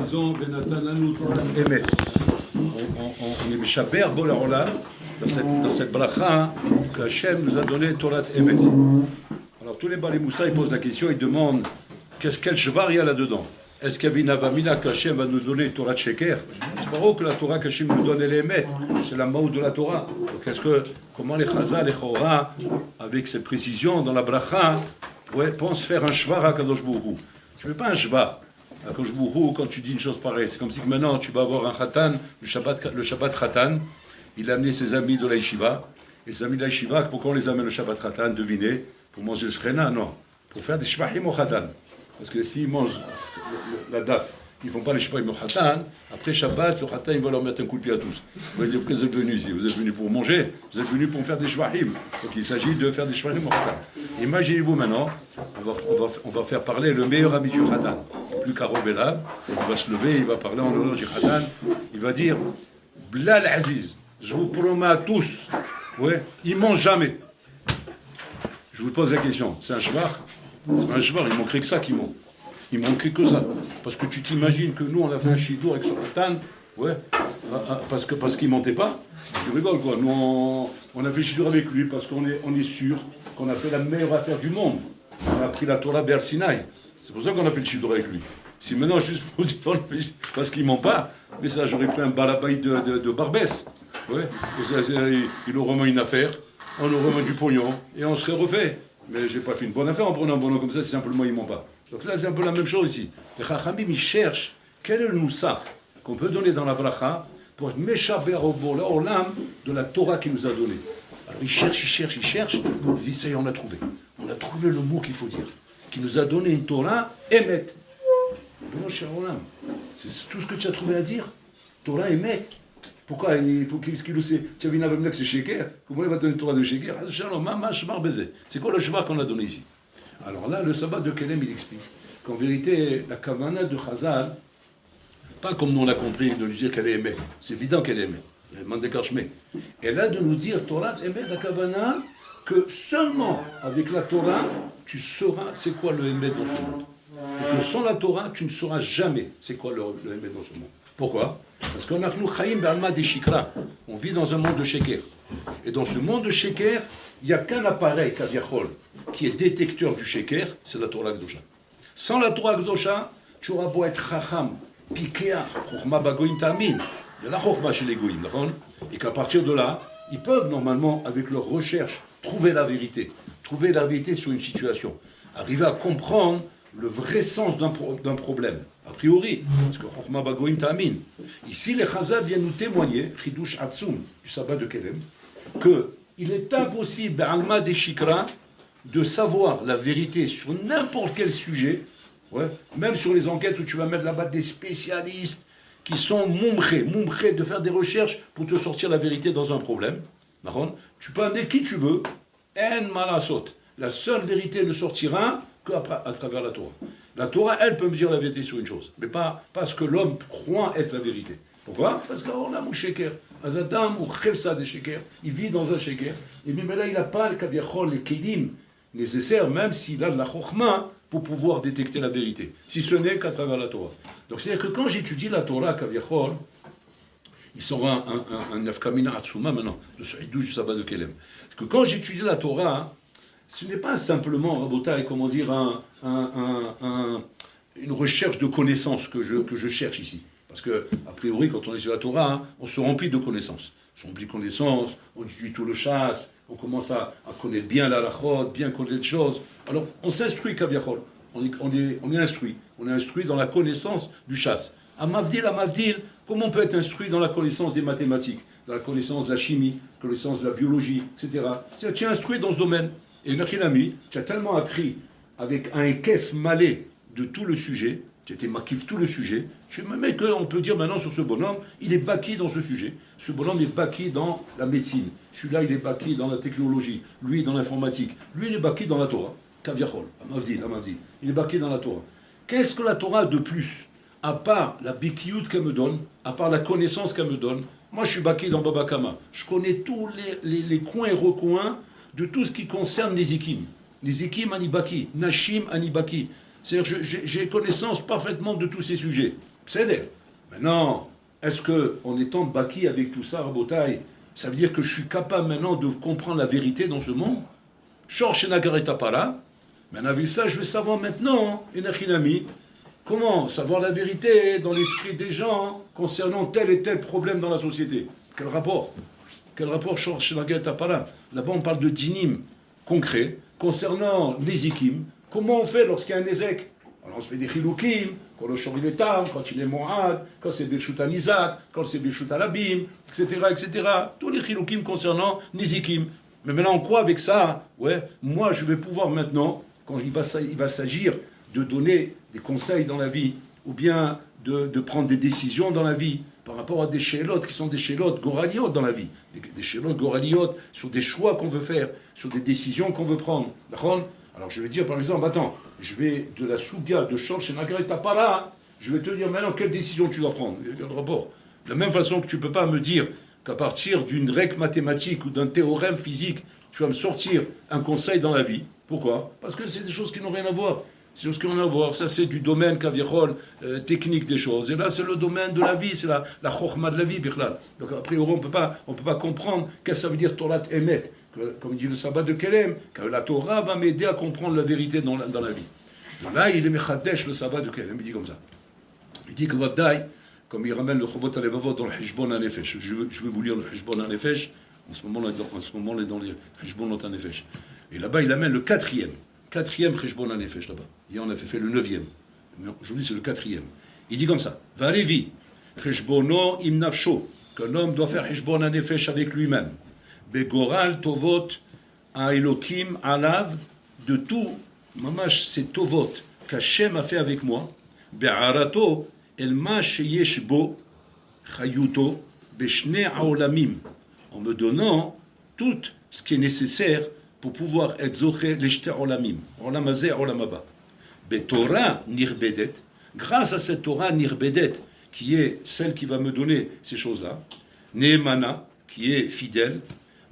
disons, Benatananu Torah Emet. On est Meshaber Bol Haolam dans cette bracha que Hachem nous a donné Torah Emet. Alors tous les Balei Moussa ils posent la question, ils demandent quel shvar il y a là-dedans. Est-ce qu'il y avait une avamina qu'Hachem va nous donner Torah de Sheker? C'est pas vrai que la Torah qu'Hachem nous donne elle est Emet, c'est la maou de la Torah. Donc comment les Chazal, les Chora, avec cette précision dans la bracha, pensent faire un shvar à Kadosh Baruch Hu? Tu ne fais pas un shvar à Kadosh Baruch Hu quand tu dis une chose pareille. C'est comme si maintenant tu vas avoir un khatan, le Shabbat khatan, il a amené ses amis de la yeshiva, et ses amis de la yeshiva, pourquoi on les amène le Shabbat khatan? Devinez, pour manger le shrena? Non, pour faire des shvahim au khatan. Parce que s'ils mangent la daf, ils ne font pas les shvahim au khatan, après Shabbat, le khatan, il va leur mettre un coup de pied à tous. Vous allez dire, pourquoi vous êtes venus ici? Vous êtes venus pour manger, vous êtes venus pour faire des shvahim. Donc il s'agit de faire des shvahim au khatan. Imaginez-vous maintenant, on va faire parler le meilleur ami du khatan, plus Karovelab, il va se lever, il va parler en l'honneur du khatan, il va dire, Blal Aziz, je vous promets à tous, ouais, ils ne mangent jamais. Je vous pose la question, c'est un shvar? C'est pas un shvar, il manquerait que ça qui manque. Il manquerait que ça. Parce que tu t'imagines que nous, on a fait un shidour avec son khatan, ouais, parce qu'il ne mentait pas. Tu rigoles quoi, nous on a fait shidour avec lui parce qu'on est sûr qu'on a fait la meilleure affaire du monde. On a pris la Torah Be'er Sinaï. C'est pour ça qu'on a fait le shidour avec lui. Si maintenant, juste pour dire, parce qu'il ne ment pas, mais ça, j'aurais pris un balabaï de Barbès. Ouais. Il aurait remis une affaire, on aurait remis du pognon, et on serait refait. Mais j'ai pas fait une bonne affaire en prenant un bonhomme comme ça, si simplement il ment pas. Donc là, c'est un peu la même chose ici. Les Chachamim, ils cherchent quel est le moussaf qu'on peut donner dans la bracha pour être méchaber au olam de la Torah qu'il nous a donné. Alors ils cherchent, ils disent, ça y est, on a trouvé. On a trouvé le mot qu'il faut dire. Qui nous a donné une Torah, Emet. Non, cher Olam, c'est tout ce que tu as trouvé à dire. Torah Emet. Pourquoi? Qu'est-ce qu'il le sait? Tu as vu que c'est Sheker. Comment il va donner une Torah de Sheker? C'est quoi le shvar qu'on a donné ici? Alors là, le sabbat de Kelem, il explique qu'en vérité, la kavana de Chazal, pas comme nous on a compris de lui dire qu'elle est Emet. C'est évident qu'elle est Emet. Il y a un Mandekashme. Elle a de nous dire Torah Emet, la kavana, que seulement avec la Torah, tu sauras c'est quoi le Emet dans ce monde. Et que sans la Torah, tu ne sauras jamais c'est quoi le Emet dans ce monde. Pourquoi? Parce qu'on a Chaim B'alma des Shikra. On vit dans un monde de Sheker. Et dans ce monde de Sheker, il n'y a qu'un appareil, Kaviachol, qui est détecteur du Sheker, c'est la Torah Gdosha. Sans la Torah Gdosha, tu auras beau être Chacham, Pikea, Chochma Bagoim Ta'amin. Il y a la Chochma chez les Goïm, d'accord? Et qu'à partir de là, ils peuvent normalement, avec leur recherche, trouver la vérité sur une situation. Arriver à comprendre le vrai sens d'un problème, a priori, parce que Chochma Bagoim Ta'amin. Ici, les Chazal viennent nous témoigner, Chidush Atzum, du sabbat de Kelem, qu'il est impossible, B'alma des Shikra, de savoir la vérité sur n'importe quel sujet, ouais, même sur les enquêtes où tu vas mettre là-bas des spécialistes qui sont mumrés de faire des recherches pour te sortir la vérité dans un problème. Tu peux amener qui tu veux, en malasot. La seule vérité ne sortira qu'à travers la Torah. La Torah, elle peut me dire la vérité sur une chose, mais pas parce que l'homme croit être la vérité. Pourquoi? Parce qu'on a mon sheker. Azadam ou khelsa des sheker. Il vit dans un sheker. Et même là, il n'a pas le kaviachol, les kelim nécessaires, même s'il a de la chokhma pour pouvoir détecter la vérité. Si ce n'est qu'à travers la Torah. Donc c'est-à-dire que quand j'étudie la Torah, kaviachol, il sera un nafkamina atsuma maintenant, de ce hidouj du sabbat de Kelem. Parce que quand j'étudie la Torah, ce n'est pas simplement, Rabotai, comment dire, une recherche de connaissances que je cherche ici. Parce que, a priori, quand on est sur la Torah, on se remplit de connaissances. On se remplit de connaissances, on étudie tout le chasse, on commence à connaître bien la lachot, bien connaître les choses. Alors, on s'instruit, Kaviachol. On est instruit. On est instruit dans la connaissance du chasse. À Mavdil, comment on peut être instruit dans la connaissance des mathématiques, dans la connaissance de la chimie, connaissance de la biologie, etc. C'est-à-dire, tu es instruit dans ce domaine. Et Nakilami, tu as tellement appris avec un kef malais de tout le sujet, tu étais makif tout le sujet, tu sais même qu'on peut dire maintenant sur ce bonhomme, il est baki dans ce sujet. Ce bonhomme est baki dans la médecine. Celui-là, il est baki dans la technologie. Lui, dans l'informatique. Lui, il est baki dans la Torah. Kaviachol, Amavdil. Il est baki dans la Torah. Qu'est-ce que la Torah de plus? À part la bikiyut qu'elle me donne, à part la connaissance qu'elle me donne, moi je suis baki dans Baba Kama. Je connais tous les coins et recoins de tout ce qui concerne les ékim. Les ékim anibaki, nashim anibaki. C'est-à-dire que j'ai connaissance parfaitement de tous ces sujets. C'est-à-dire, maintenant, est-ce qu'en étant baki avec tout ça, Rabotai, ça veut dire que je suis capable maintenant de comprendre la vérité dans ce monde? Shor Shenagareta Para. Maintenant, avec ça, je vais savoir maintenant, Enachinami, comment savoir la vérité dans l'esprit des gens concernant tel et tel problème dans la société. Quel rapport? Quel rapport Shor Shenagareta Para? Là-bas, on parle de dinim concret concernant Nezikim. Comment on fait lorsqu'il y a un Nezek? Alors on se fait des chiloukim, quand le shor il est tam, quand il est mo'ad, quand c'est Birshut al-Nizak, quand c'est Birshut al-Abim, etc., etc. Tous les chiloukim concernant Nezikim. Mais maintenant, quoi avec ça? Ouais, moi, je vais pouvoir maintenant, quand il va s'agir de donner des conseils dans la vie, ou bien de prendre des décisions dans la vie, par rapport à des shélotes qui sont des shélotes goraliotes dans la vie, des shélotes goraliotes sur des choix qu'on veut faire, sur des décisions qu'on veut prendre. D'accord? Alors je vais dire par exemple, attends, je vais de la Soudia, de Shor Shenagareta Para, je vais te dire maintenant quelle décision tu dois prendre. Il y a le rapport. De la même façon que tu ne peux pas me dire qu'à partir d'une règle mathématique ou d'un théorème physique, tu vas me sortir un conseil dans la vie. Pourquoi? Parce que c'est des choses qui n'ont rien à voir. C'est des choses qui n'ont rien à voir. Ça, c'est du domaine kavichol, technique des choses. Et là, c'est le domaine de la vie, c'est la chokhma de la vie, birlal. Donc, a priori, on peut pas comprendre qu'est-ce que ça veut dire Torah Emet. Comme dit le sabbat de Kelem, que la Torah va m'aider à comprendre la vérité dans la vie. Donc là, il est mechadesh le sabbat de Kelem. Il dit comme ça. Il dit que Vadaï, comme il ramène le Chovot Alevavot dans le Hishbon HaNefesh. Je vais vous lire le Hishbon HaNefesh. En ce moment, on est dans le Hishbon HaNefesh. Et là-bas, il amène le quatrième Hishbon HaNefesh là-bas. Hier, on a fait le 9e. Aujourd'hui, c'est le 4e. Il dit comme ça. Varevi, Hishbono im nafsho. Qu'un homme doit faire Hishbon HaNefesh avec lui-même. Begoral tovot a Elokim alav. De tout, mamash, c'est tovot qu'Hachem a fait avec moi. Be'arato. El ma sheyesh bo chayuto beshne aolamim, en me donnant tout ce qui est nécessaire pour pouvoir être zoché l'eshte aolamim, olam hazeh, olam haba. Betorah nirbedet, grâce à cette Torah nirbedet, qui est celle qui va me donner ces choses-là, Nehemana, qui est fidèle,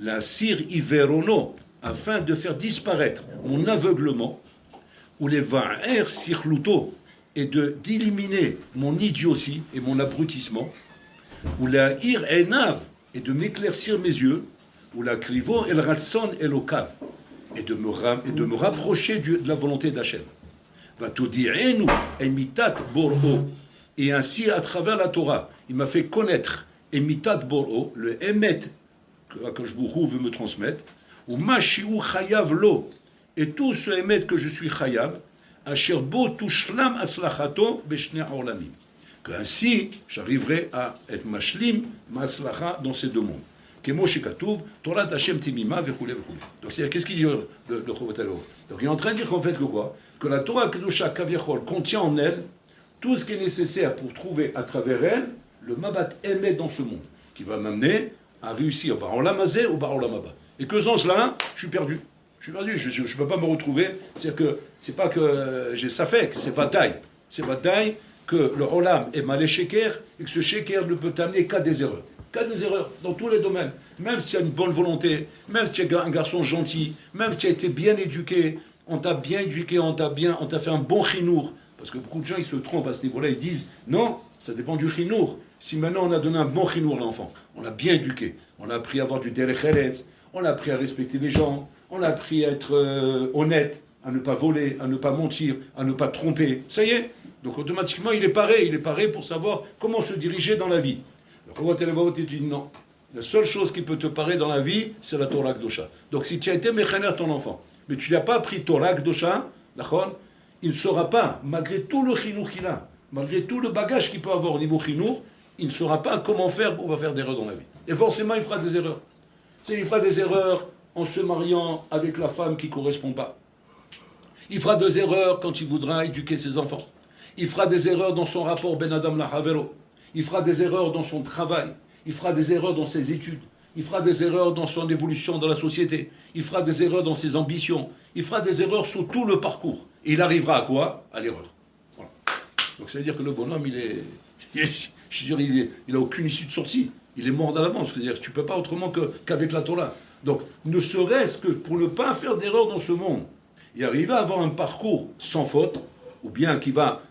la sir iverono, afin de faire disparaître mon aveuglement, ou les va'er sirluto, et d'éliminer mon idiotie et mon abrutissement, ou la ir enav, et de m'éclaircir mes yeux, ou la krivo el ratson elokav, et de me rapprocher de la volonté d'Hachem. Va tout dire, emitat bor'o, et ainsi à travers la Torah, il m'a fait connaître emitat bor'o, le emet que Akashbourou veut me transmettre, ou ma shi'u chayav lo, et tout ce emet que je suis chayav, Asher bo tushlam aslachato beshne aolamim. Qu'ainsi, j'arriverai à être mashlim, maslacha dans ces deux mondes. Kemo shekatuv, Torah Hashem timima vechule vechule. Donc, qu'est-ce qu'il dit le Chovot Alevavot? Donc, il est en train de dire qu'en fait, que quoi? Que la Torah Kedusha Kaviachol contient en elle tout ce qui est nécessaire pour trouver à travers elle le mabat aimé dans ce monde, qui va m'amener à réussir par olam hazeh ou par olam haba. Et que sans cela, je suis perdu. Je ne peux pas me retrouver. C'est-à-dire que c'est pas que j'ai safek, c'est vadaï. C'est vadaï que le olam est malé sheker et que ce sheker ne peut t'amener qu'à des erreurs. Qu'à des erreurs dans tous les domaines. Même si tu as une bonne volonté, même si tu es un garçon gentil, même si tu as été bien éduqué, on t'a bien éduqué, on t'a fait un bon chinour. Parce que beaucoup de gens ils se trompent à ce niveau-là, ils disent non, ça dépend du chinour. Si maintenant on a donné un bon chinour à l'enfant, on l'a bien éduqué, on a appris à avoir du derech eretz, on a appris à respecter les gens. On a appris à être honnête, à ne pas voler, à ne pas mentir, à ne pas tromper. Ça y est. Donc automatiquement, il est paré pour savoir comment se diriger dans la vie. Le Chovot Alevavot dit non. La seule chose qui peut te parer dans la vie, c'est la Torah Kedusha. Donc si tu as été méchaner ton enfant, mais tu n'as pas appris Torah Kedusha, il ne saura pas, malgré tout le chinour qu'il a, malgré tout le bagage qu'il peut avoir au niveau chinour, il ne saura pas comment faire pour pas faire d'erreurs dans la vie. Et forcément, il fera des erreurs. Il fera des erreurs en se mariant avec la femme qui ne correspond pas. Il fera des erreurs quand il voudra éduquer ses enfants. Il fera des erreurs dans son rapport Ben Adam la Havero. Il fera des erreurs dans son travail. Il fera des erreurs dans ses études. Il fera des erreurs dans son évolution dans la société. Il fera des erreurs dans ses ambitions. Il fera des erreurs sur tout le parcours. Et il arrivera à quoi? À l'erreur. Voilà. Donc ça veut dire que le bonhomme, il n'a aucune issue de sortie. Il est mort à l'avance. C'est-à-dire que tu ne peux pas autrement qu'avec la Torah. Donc, ne serait-ce que pour ne pas faire d'erreur dans ce monde, et arriver à avoir un parcours sans faute, ou bien qui va,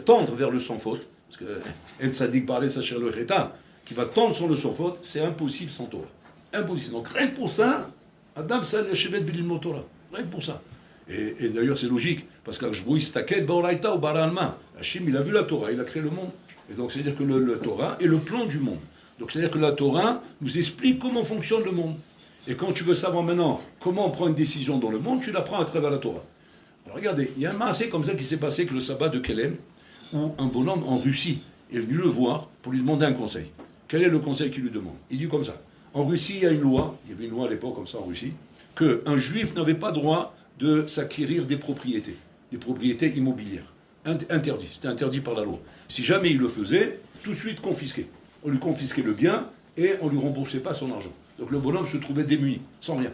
tendre vers le sans faute, parce que En Sadik parlait Sacher le Kheta, qui va tendre son leçon faute, c'est impossible sans Torah. Impossible. Donc rien que pour ça, Adam Sal Shevet Vilil Torah. Rien que pour ça. Et d'ailleurs, c'est logique, parce que je vois Staket Baoraita ou Baralma. Hachim, il a vu la Torah, il a créé le monde. Et donc, c'est-à-dire que le Torah est le plan du monde. Donc, c'est-à-dire que la Torah nous explique comment fonctionne le monde. Et quand tu veux savoir maintenant comment on prend une décision dans le monde, tu l'apprends à travers la Torah. Alors, regardez, il y a un massé comme ça qui s'est passé avec le sabbat de Kelem, où un bonhomme en Russie est venu le voir pour lui demander un conseil. Quel est le conseil qu'il lui demande? Il dit comme ça. En Russie, il y a une loi, il y avait une loi à l'époque comme ça en Russie, qu'un juif n'avait pas droit de s'acquérir des propriétés immobilières. Interdit, c'était interdit par la loi. Si jamais il le faisait, tout de suite confisqué. On lui confisquait le bien et on ne lui remboursait pas son argent. Donc le bonhomme se trouvait démuni, sans rien.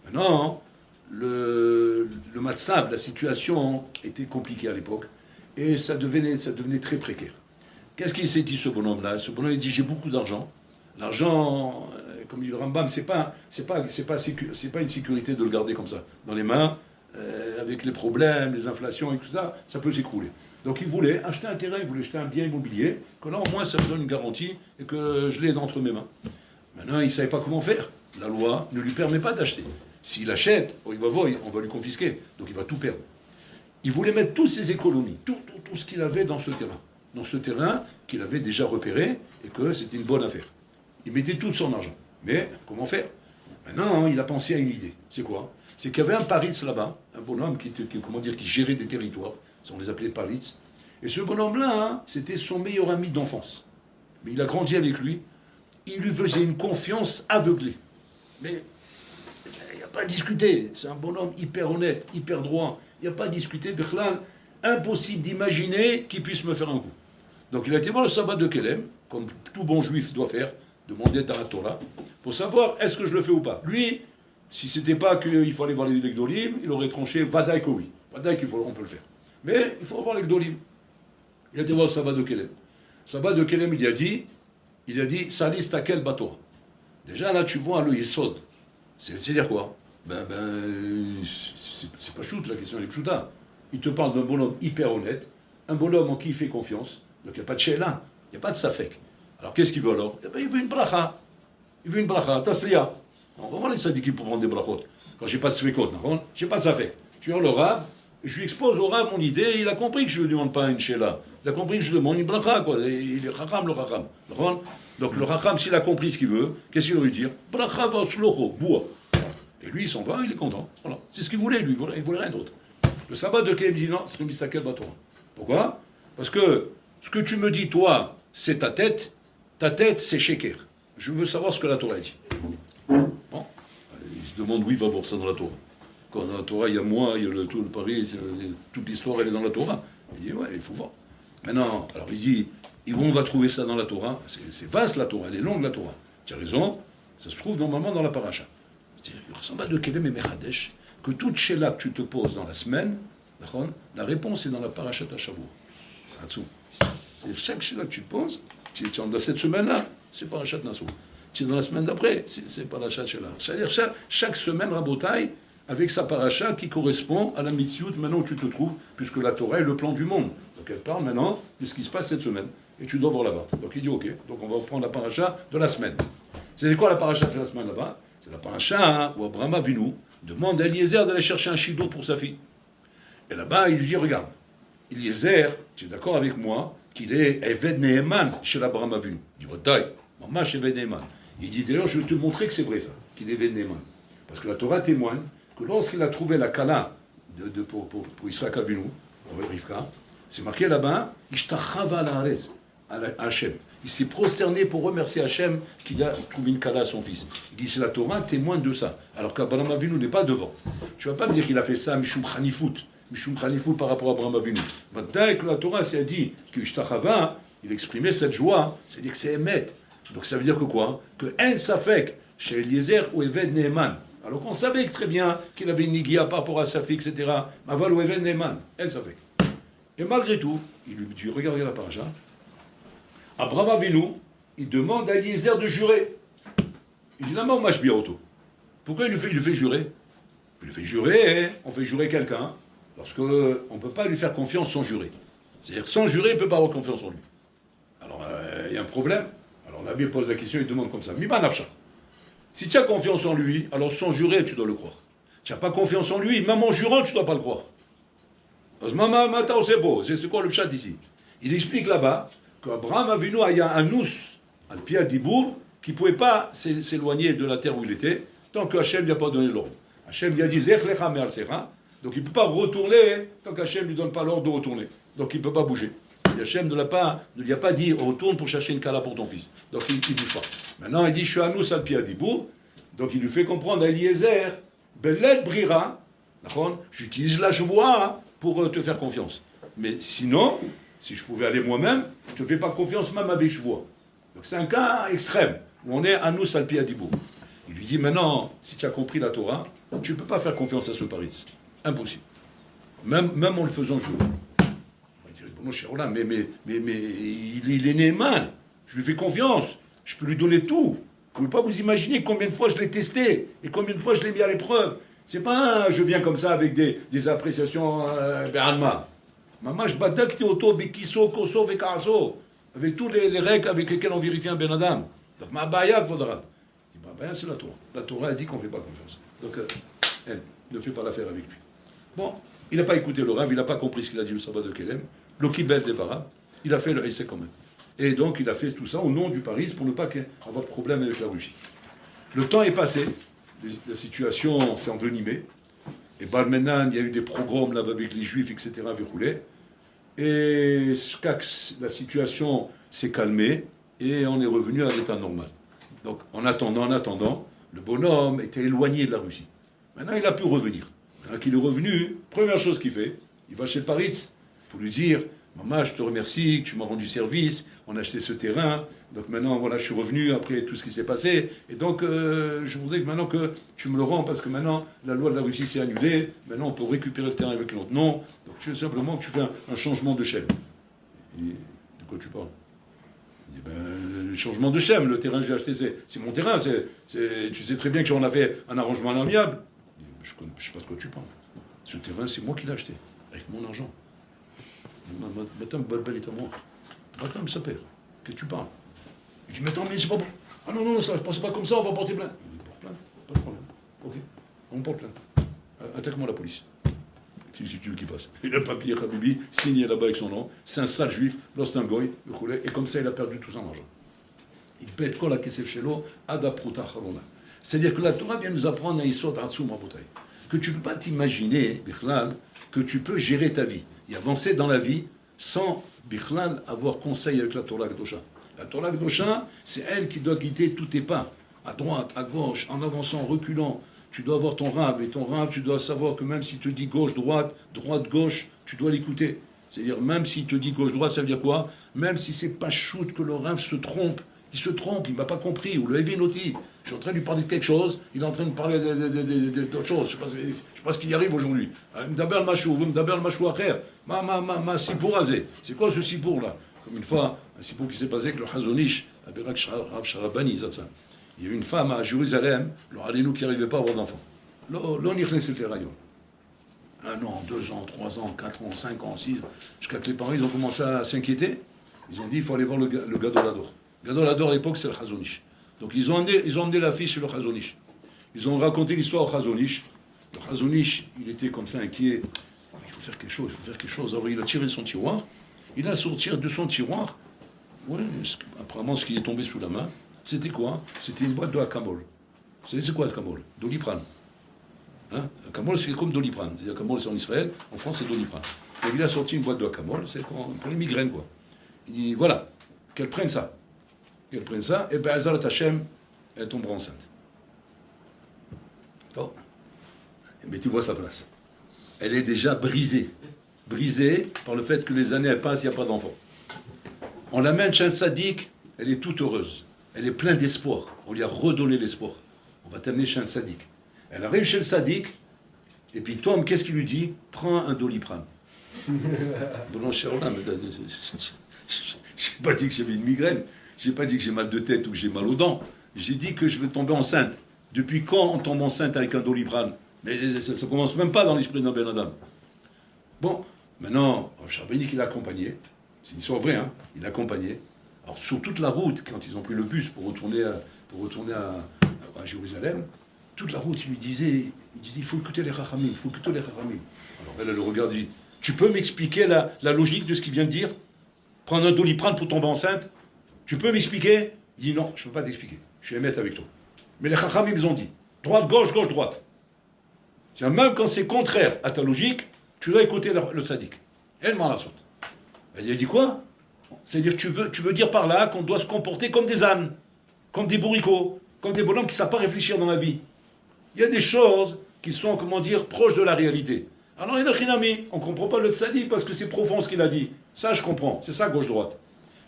Maintenant, le matzav, la situation était compliquée à l'époque et ça devenait très précaire. Qu'est-ce qu'il s'est dit ce bonhomme-là? Ce bonhomme il dit j'ai beaucoup d'argent. L'argent, comme dit le Rambam, c'est pas une sécurité de le garder comme ça dans les mains. Avec les problèmes, les inflations et tout ça, ça peut s'écrouler. Donc il voulait acheter un terrain, il voulait acheter un bien immobilier, que là au moins ça me donne une garantie et que je l'ai entre mes mains. Maintenant, il ne savait pas comment faire. La loi ne lui permet pas d'acheter. S'il achète, on va lui confisquer, donc il va tout perdre. Il voulait mettre toutes ses économies, tout ce qu'il avait dans ce terrain qu'il avait déjà repéré et que c'était une bonne affaire. Il mettait tout son argent. Mais comment faire? Maintenant, il a pensé à une idée. C'est quoi? C'est qu'il y avait un Paritz là-bas, un bonhomme qui gérait des territoires, on les appelait Paritz. Et ce bonhomme-là, c'était son meilleur ami d'enfance. Mais il a grandi avec lui, il lui faisait une confiance aveuglée. Mais il n'y a pas à discuter, c'est un bonhomme hyper honnête, hyper droit, il n'y a pas à discuter, Bechlan, impossible d'imaginer qu'il puisse me faire un coup. Donc il a été voir le sabbat de Kelem, comme tout bon juif doit faire, demander à la Torah, pour savoir est-ce que je le fais ou pas. Lui, si c'était pas qu'il faut aller voir les Gdolim, il aurait tranché Vadaï que oui. Vadaï on peut le faire. Mais il faut voir les Gdolim. Il a été voir le sabbat de Kelem. Sabbat de Kelem, il a dit, Salis takel batora. Déjà là, tu vois le Yesod. C'est-à-dire quoi? C'est pas shoot, la question est chouta. Il te parle d'un bonhomme hyper honnête, un bonhomme en qui il fait confiance. Donc il n'y a pas de sheila, il n'y a pas de safek. Alors qu'est-ce qu'il veut alors? Il veut une bracha. Il veut une bracha, tasliya. On va voir les sadikim pour prendre des brachot. Quand j'ai pas de svekot, j'ai pas de safek. Je viens le rab, je lui expose au rab mon idée, il a compris que je ne lui demande pas une sheila. Il a compris que je lui demande une bracha, quoi. Il est chacham, le chacham. Donc le chacham, s'il a compris ce qu'il veut, qu'est-ce qu'il veut lui dire? Bracha va shlocho, bois. Et lui, il s'en va, il est content. Voilà. C'est ce qu'il voulait, lui. Il voulait rien d'autre. Le sabbat de Kelem dit non, c'est le mistakel batora. Pourquoi? Parce que ce que tu me dis, toi, c'est ta tête, c'est sheker. Je veux savoir ce que la Torah dit. Bon, il se demande où il va voir ça dans la Torah. Quand dans la Torah, il y a moi, il y a tout le Paris, toute l'histoire, elle est dans la Torah. Il dit, ouais, il faut voir. Maintenant, alors il dit, et où on va trouver ça dans la Torah? C'est vaste la Torah, elle est longue la Torah. Tu as raison, ça se trouve normalement dans la paracha. C'est-à-dire, il ressemble à de Kelem et Mechadesh, que toute sheila que tu te poses dans la semaine, la réponse est dans la paracha Shavuot. C'est un dessous. C'est-à-dire, chaque sheila que tu te poses, tu es dans cette semaine-là, c'est parachat Nassau. Tu es dans la semaine d'après, c'est parachat sheila. C'est-à-dire, chaque semaine, Rabotai, avec sa paracha qui correspond à la mitzvot maintenant où tu te trouves, puisque la Torah est le plan du monde. Donc elle parle maintenant de ce qui se passe cette semaine. Et tu dois voir là-bas. Donc il dit, ok, donc on va prendre la paracha de la semaine. C'est quoi la paracha de la semaine là-bas? C'est la paracha où Abraham Avinu demande à Eliezer d'aller chercher un chido pour sa fille. Et là-bas, il lui dit, regarde, Eliezer, tu es d'accord avec moi qu'il est Eved Neheman chez l'Abraham Avinu. Il dit, Vataï, maman, chez Eved Neheman. Il dit, d'ailleurs, je vais te montrer que c'est vrai ça, qu'il est Eved Neheman. Parce que la Torah témoigne que lorsqu'il a trouvé la Kala pour Israël Avinu, pour Rivka, c'est marqué là-bas, Ishtachava la'arez, à Hachem. Il s'est prosterné pour remercier Hachem qu'il a trouvé une Kala à son fils. Il dit, c'est la Torah témoigne de ça. Alors qu'Abraham Avinu n'est pas devant. Tu ne vas pas me dire qu'il a fait ça, Mishum Khanifout par rapport à Abraham Avinu. Maintenant que la Torah s'est dit que Ishtachava, il exprimait cette joie, c'est-à-dire que c'est Emet. Donc ça veut dire que quoi? Que En Safek, chez Eliezer ou Eved Neheman. Alors qu'on savait très bien qu'il avait une nigia par rapport à sa fille, etc. Maval ou Eved Neheman, En Safek. Et malgré tout, il lui dit, regardez la paracha, Abraham Avinu, il demande à Eliezer de jurer. Il dit, non, mais pourquoi il lui fait jurer? Il lui fait jurer, on fait jurer quelqu'un, lorsque on ne peut pas lui faire confiance sans jurer. C'est-à-dire que sans jurer, il ne peut pas avoir confiance en lui. y a un problème. Alors Nabi pose la question, il demande comme ça. Miba nafsha. Si tu as confiance en lui, alors sans jurer, tu dois le croire. Tu n'as pas confiance en lui, même en jurant, tu ne dois pas le croire. C'est quoi le chat ici? Il explique là-bas qu'Abraham Avinu a un nous, al pied Dibour, qui ne pouvait pas s'éloigner de la terre où il était, tant que Hachem lui a pas donné l'ordre. Hachem lui a dit, Lech lecha me'al sera, donc il ne peut pas retourner tant qu'Hachem ne lui donne pas l'ordre de retourner. Donc il ne peut pas bouger. Et Hachem ne lui a pas dit, retourne pour chercher une kala pour ton fils. Donc il ne bouge pas. Maintenant il dit, je suis un nous al pied Dibour, donc il lui fait comprendre à Eliezer, Bellet brira, j'utilise la joie pour te faire confiance. Mais sinon, si je pouvais aller moi-même, je ne te fais pas confiance même avec chevois. Donc c'est un cas extrême, où on est à nous salpi adibou. Il lui dit maintenant, si tu as compris la Torah, tu ne peux pas faire confiance à ce paritz. Impossible. Même en le faisant jouer. Il dit, bon, cher Olam, mais il est Néman. Je lui fais confiance. Je peux lui donner tout. Vous ne pouvez pas vous imaginer combien de fois je l'ai testé et combien de fois je l'ai mis à l'épreuve. C'est pas un, je viens comme ça avec des appréciations Béranma. Maman, je badak auto bekiso, koso, vekaso. Avec tous les règles avec lesquelles on vérifie un Ben Adam. Donc ma baya faudra. Ma baya c'est la Torah. La Torah a dit qu'on ne fait pas confiance. Donc elle ne fait pas l'affaire avec lui. Bon, il n'a pas écouté le Rav, il n'a pas compris ce qu'il a dit le sabbat de Kelem. Le Kibel des Varab, il a fait le essai quand même. Et donc il a fait tout ça au nom du Paris pour ne pas avoir de problème avec la Russie. Le temps est passé, la situation s'est envenimée. Et Balmenan, il y a eu des programmes là avec les Juifs, etc. verroulés. Et la situation s'est calmée et on est revenu à l'état normal. Donc en attendant, le bonhomme était éloigné de la Russie. Maintenant il a pu revenir. Maintenant qu'il est revenu, première chose qu'il fait, il va chez le Paris pour lui dire « Maman, je te remercie, tu m'as rendu service, on a acheté ce terrain, donc maintenant voilà, je suis revenu après tout ce qui s'est passé, et donc je voudrais que maintenant que tu me le rends, parce que maintenant la loi de la Russie s'est annulée, maintenant on peut récupérer le terrain avec l'autre nom, donc tu veux simplement que tu fais un changement de chaîne. » Il dit « De quoi tu parles ?» Il dit « Le changement de chaîne, le terrain que j'ai acheté, c'est mon terrain, tu sais très bien que j'en avais fait un arrangement amiable. » Je ne sais pas de quoi tu parles. Ce terrain, c'est moi qui l'ai acheté, avec mon argent. Maintenant, Balbel est à moi. Maintenant, ça perd. Qu'est-ce que tu parles? Il dit, mais attends, mais c'est pas bon. Ah non, ça ne passe pas comme ça, on va porter plainte. Il dit, porte plainte, pas de problème. Ok, on porte plainte. Attaque-moi la police. Si tu veux qu'il fasse. Il a le papier, Khabibi, signé là-bas avec son nom. C'est un sale juif, lost un goy, le coulé, et comme ça, il a perdu tout son argent. Il pète quoi la kesef shelo, adapruta chavona. C'est-à-dire que la Torah vient nous apprendre à Yisod Hatsum Rabotai. Que tu ne peux pas t'imaginer, Bichlal, que tu peux gérer ta vie et avancer dans la vie sans, Bichlal, avoir conseil avec la Torah Kedosha. La Torah Kedosha, c'est elle qui doit guider tous tes pas, à droite, à gauche, en avançant, en reculant. Tu dois avoir ton rave, et ton rave, tu dois savoir que même s'il te dit gauche-droite, droite-gauche, tu dois l'écouter. C'est-à-dire, même s'il te dit gauche-droite, ça veut dire quoi? Même si c'est pas shoot que le rave se trompe, il se trompe, il ne m'a pas compris, ou le Evinoti. Je suis en train de lui parler de quelque chose, il est en train de parler d'autre chose. Je ne sais pas ce qui y arrive aujourd'hui. M'daber le machou, vous m'daber le machou après. Ma sipour azé. C'est quoi ce sipour là? Comme une fois, un sipour qui s'est passé avec le Hazonish, à Berak Sharabani, il y a eu une femme à Jérusalem, le Halenou qui n'arrivait pas à avoir d'enfant. L'on y les rayons. 1 an, 2 ans, 3 ans, 4 ans, 5 ans, 6 ans. Jusqu'à que les parents ils ont commencé à s'inquiéter. Ils ont dit il faut aller voir le Gadolador. Gadolador à l'époque c'est le Hazonish. Donc ils ont emmené la fille chez le Hazonish. Ils ont raconté l'histoire au Hazonish. Le Hazonish, il était comme ça inquiet. Il faut faire quelque chose. Alors il a tiré de son tiroir. Il a sorti de son tiroir, apparemment ce qui est tombé sous la main, c'était quoi? C'était une boîte de Akamol. Vous savez c'est quoi Akamol? Doliprane. Akamol c'est comme Doliprane. Akamol c'est en Israël, en France c'est Doliprane. Donc il a sorti une boîte de Akamol, c'est pour les migraines quoi. Il dit voilà, qu'elle prenne ça. Et ben Azarat Hashem, elle tombera enceinte. Bon. Mais tu vois sa place. Elle est déjà brisée. Brisée par le fait que les années elles passent, il n'y a pas d'enfant. On l'amène chez un sadique, elle est toute heureuse. Elle est pleine d'espoir. On lui a redonné l'espoir. On va t'amener chez un sadique. Elle arrive chez le sadique, et puis Tom, qu'est-ce qu'il lui dit? Prends un Doliprane. Bon, cher Olam, je n'ai pas dit que j'avais une migraine. Je n'ai pas dit que j'ai mal de tête ou que j'ai mal aux dents. J'ai dit que je vais tomber enceinte. Depuis quand on tombe enceinte avec un Doliprane? Mais ça ne commence même pas dans l'esprit d'un Ben Adam. Bon, maintenant, Rav Charbonnier qui l'a accompagné. C'est une histoire vraie, hein? Il l'a accompagné. Alors, sur toute la route, quand ils ont pris le bus pour retourner à Jérusalem, toute la route, il disait, il faut écouter les Chachamim, il faut écouter les Chachamim. Alors elle le regarde et dit, tu peux m'expliquer la logique de ce qu'il vient de dire? Prendre un Doliprane pour tomber enceinte? Tu peux m'expliquer? Il dit, non, je ne peux pas t'expliquer. Je suis émettre avec toi. Mais les Chachamim, ils ont dit, droite, gauche, gauche, droite. C'est même quand c'est contraire à ta logique, tu dois écouter le sadique. Elle m'en la saute. Elle a dit quoi? C'est-à-dire, tu veux dire par là qu'on doit se comporter comme des ânes, comme des bourricots, comme des bonhommes qui ne savent pas réfléchir dans la vie. Il y a des choses qui sont, comment dire, proches de la réalité. Alors, il y a un on ne comprend pas le sadique parce que c'est profond ce qu'il a dit. Ça, je comprends. C'est ça, gauche-droite.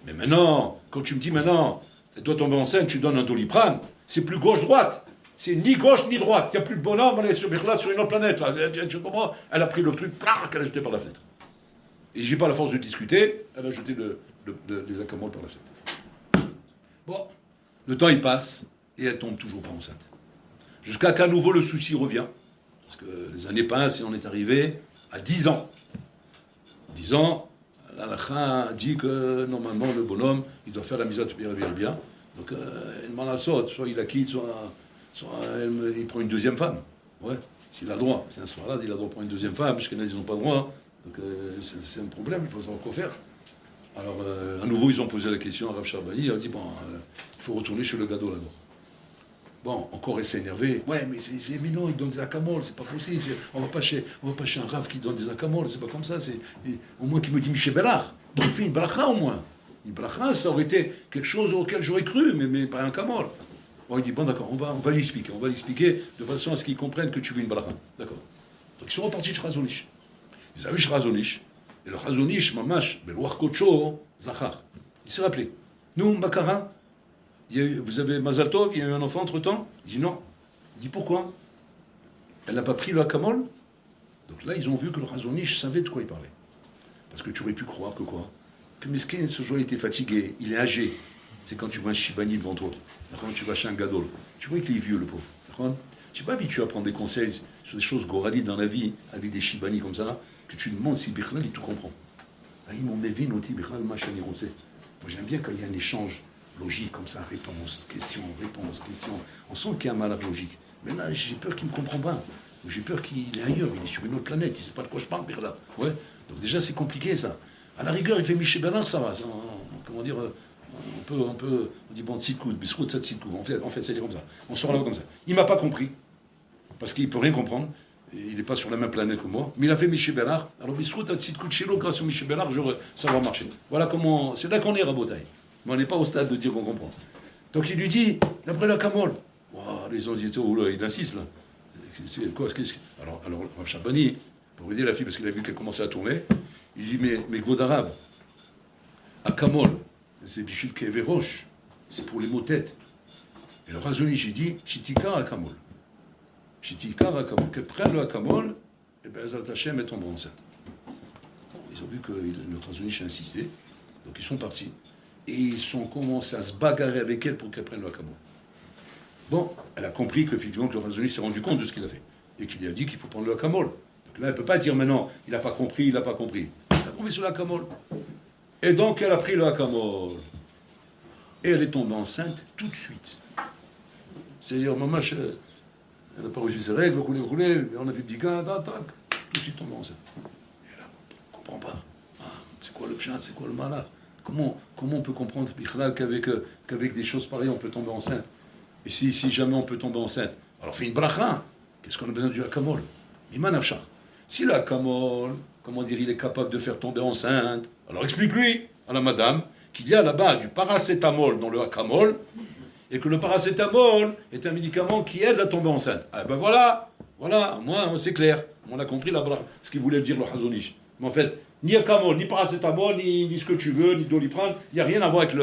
Mais maintenant, quand tu me dis maintenant, elle doit tomber enceinte, tu donnes un Doliprane, c'est plus gauche-droite. C'est ni gauche ni droite. Il n'y a plus de bonhomme, elle est sur une autre planète. Là. Tu comprends? Elle a pris le truc, qu'elle a jeté par la fenêtre. Et j'ai pas la force de discuter, elle a jeté les accamoles par la fenêtre. Bon, le temps il passe, et elle tombe toujours pas enceinte. Jusqu'à qu'à nouveau le souci revient. Parce que les années passent et on est arrivé à 10 ans. 10 ans, l'Alakha dit que normalement le bonhomme, il doit faire la mise à bien. Donc elle m'en la saute, soit il la quitte, soit il prend une deuxième femme. Ouais, s'il a le droit. C'est un soir-là, il a le droit de prendre une deuxième femme, parce qu'ils n'ont pas le droit. Donc c'est un problème, il faut savoir quoi faire. Alors à nouveau ils ont posé la question à Rav Charbani, il a dit bon, il faut retourner chez le Gadol là-bas. Bon, encore il s'est énervé. Ouais, mais non, il donne des accamoles, c'est pas possible. On va pas chez un Rav qui donne des accamoles, c'est pas comme ça. Au moins qu'il me dit Michel Bellard, qu'il fait une bracha au moins. Une bracha, ça aurait été quelque chose auquel j'aurais cru, mais pas un camol. Bon, il dit bon d'accord, on va l'expliquer. On va l'expliquer de façon à ce qu'ils comprennent que tu veux une bracha. D'accord. Donc ils sont repartis de Chazonish. Ils avaient Chazonish. Et le Chazonish, mamash, Belouach Kocho, Zachar. Il s'est rappelé. Nous, Makara, vous avez Mazal Tov, il y a eu un enfant entre-temps? Il dit non. Il dit pourquoi? Elle n'a pas pris le Hakamol? Donc là, ils ont vu que le Chazonish savait de quoi il parlait. Parce que tu aurais pu croire que quoi? Que Meskin, ce jour, il était fatigué, il est âgé. C'est quand tu vois un Shibani devant toi. Quand tu vas chez un Gadol. Tu vois qu'il est vieux, le pauvre. Tu n'es pas habitué à prendre des conseils sur des choses goralies dans la vie, avec des Shibani comme ça, que tu demandes si Bichlal, il tout comprend. Ils m'ont mévé, noti Bichlal, machin, Moi, j'aime bien quand il y a un échange logique comme ça, réponse, question. On sent qu'il y a un malheur logique. Mais là, j'ai peur qu'il ne comprend pas. J'ai peur qu'il est ailleurs, il est sur une autre planète, il ne sait pas de quoi je parle, Bichlal. Ouais. Donc déjà, c'est compliqué, ça. À la rigueur, il fait Michel Bernard, ça va. Comment dire, on dit bon, tsikou, biscout, ça tsikou. En fait, c'est comme ça. On sort là comme ça. Il m'a pas compris, parce qu'il peut rien comprendre. Il n'est pas sur la même planète que moi. Mais il a fait Michel Bernard. Alors, biscout, tsikou, chilo, grâce à Michel Bernard, ça va marcher. Voilà comment. C'est là qu'on est, Rabotaï. Mais on n'est pas au stade de dire qu'on comprend. Donc il lui dit, d'après la Camol. Wow, les autres disent, oh là, il insiste là. C'est quoi Alors, Rav Charbani, pour aider la fille, parce qu'il a vu qu'elle commençait à tourner, il dit, mais Gvod Arav, à Kamol, c'est Bichil Keverosh, c'est pour les mots tête. Et le Razoni, j'ai dit, Chitikar à Kamol. Chitikar à Kamol. Que prenne le Akamol, et bien Azal Tachem est tombé enceinte. Bon, ils ont vu que le Razoni a insisté, donc ils sont partis. Et ils ont commencé à se bagarrer avec elle pour qu'elle prenne le Akamol. Bon, elle a compris qu'effectivement, que le Razoni s'est rendu compte de ce qu'il a fait. Et qu'il lui a dit qu'il faut prendre le Akamol. Donc là, elle ne peut pas dire maintenant, il n'a pas compris, il n'a pas compris. Elle a compris sur l'Akamol. Et donc, elle a pris le Akamol. Et elle est tombée enceinte tout de suite. C'est-à-dire, maman, elle n'a pas reçu ses règles, on a fait biga, tout de suite tombée enceinte. Et là, on ne comprend pas. Ah, c'est quoi le pchat, c'est quoi le malheur? Comment on peut comprendre qu'avec des choses pareilles, on peut tomber enceinte? Et si jamais on peut tomber enceinte, alors fais une bracha. Qu'est-ce qu'on a besoin du Akamol? Iman Afshar. Si le Akamol, comment dire, il est capable de faire tomber enceinte, alors explique-lui à la madame qu'il y a là-bas du paracétamol dans le Akamol et que le paracétamol est un médicament qui aide à tomber enceinte. Ah ben voilà, moi c'est clair. On a compris ce qu'il voulait dire le Hazonish. Mais en fait, ni Akamol, ni paracétamol, ni ce que tu veux, ni Doliprane, il n'y a rien à voir avec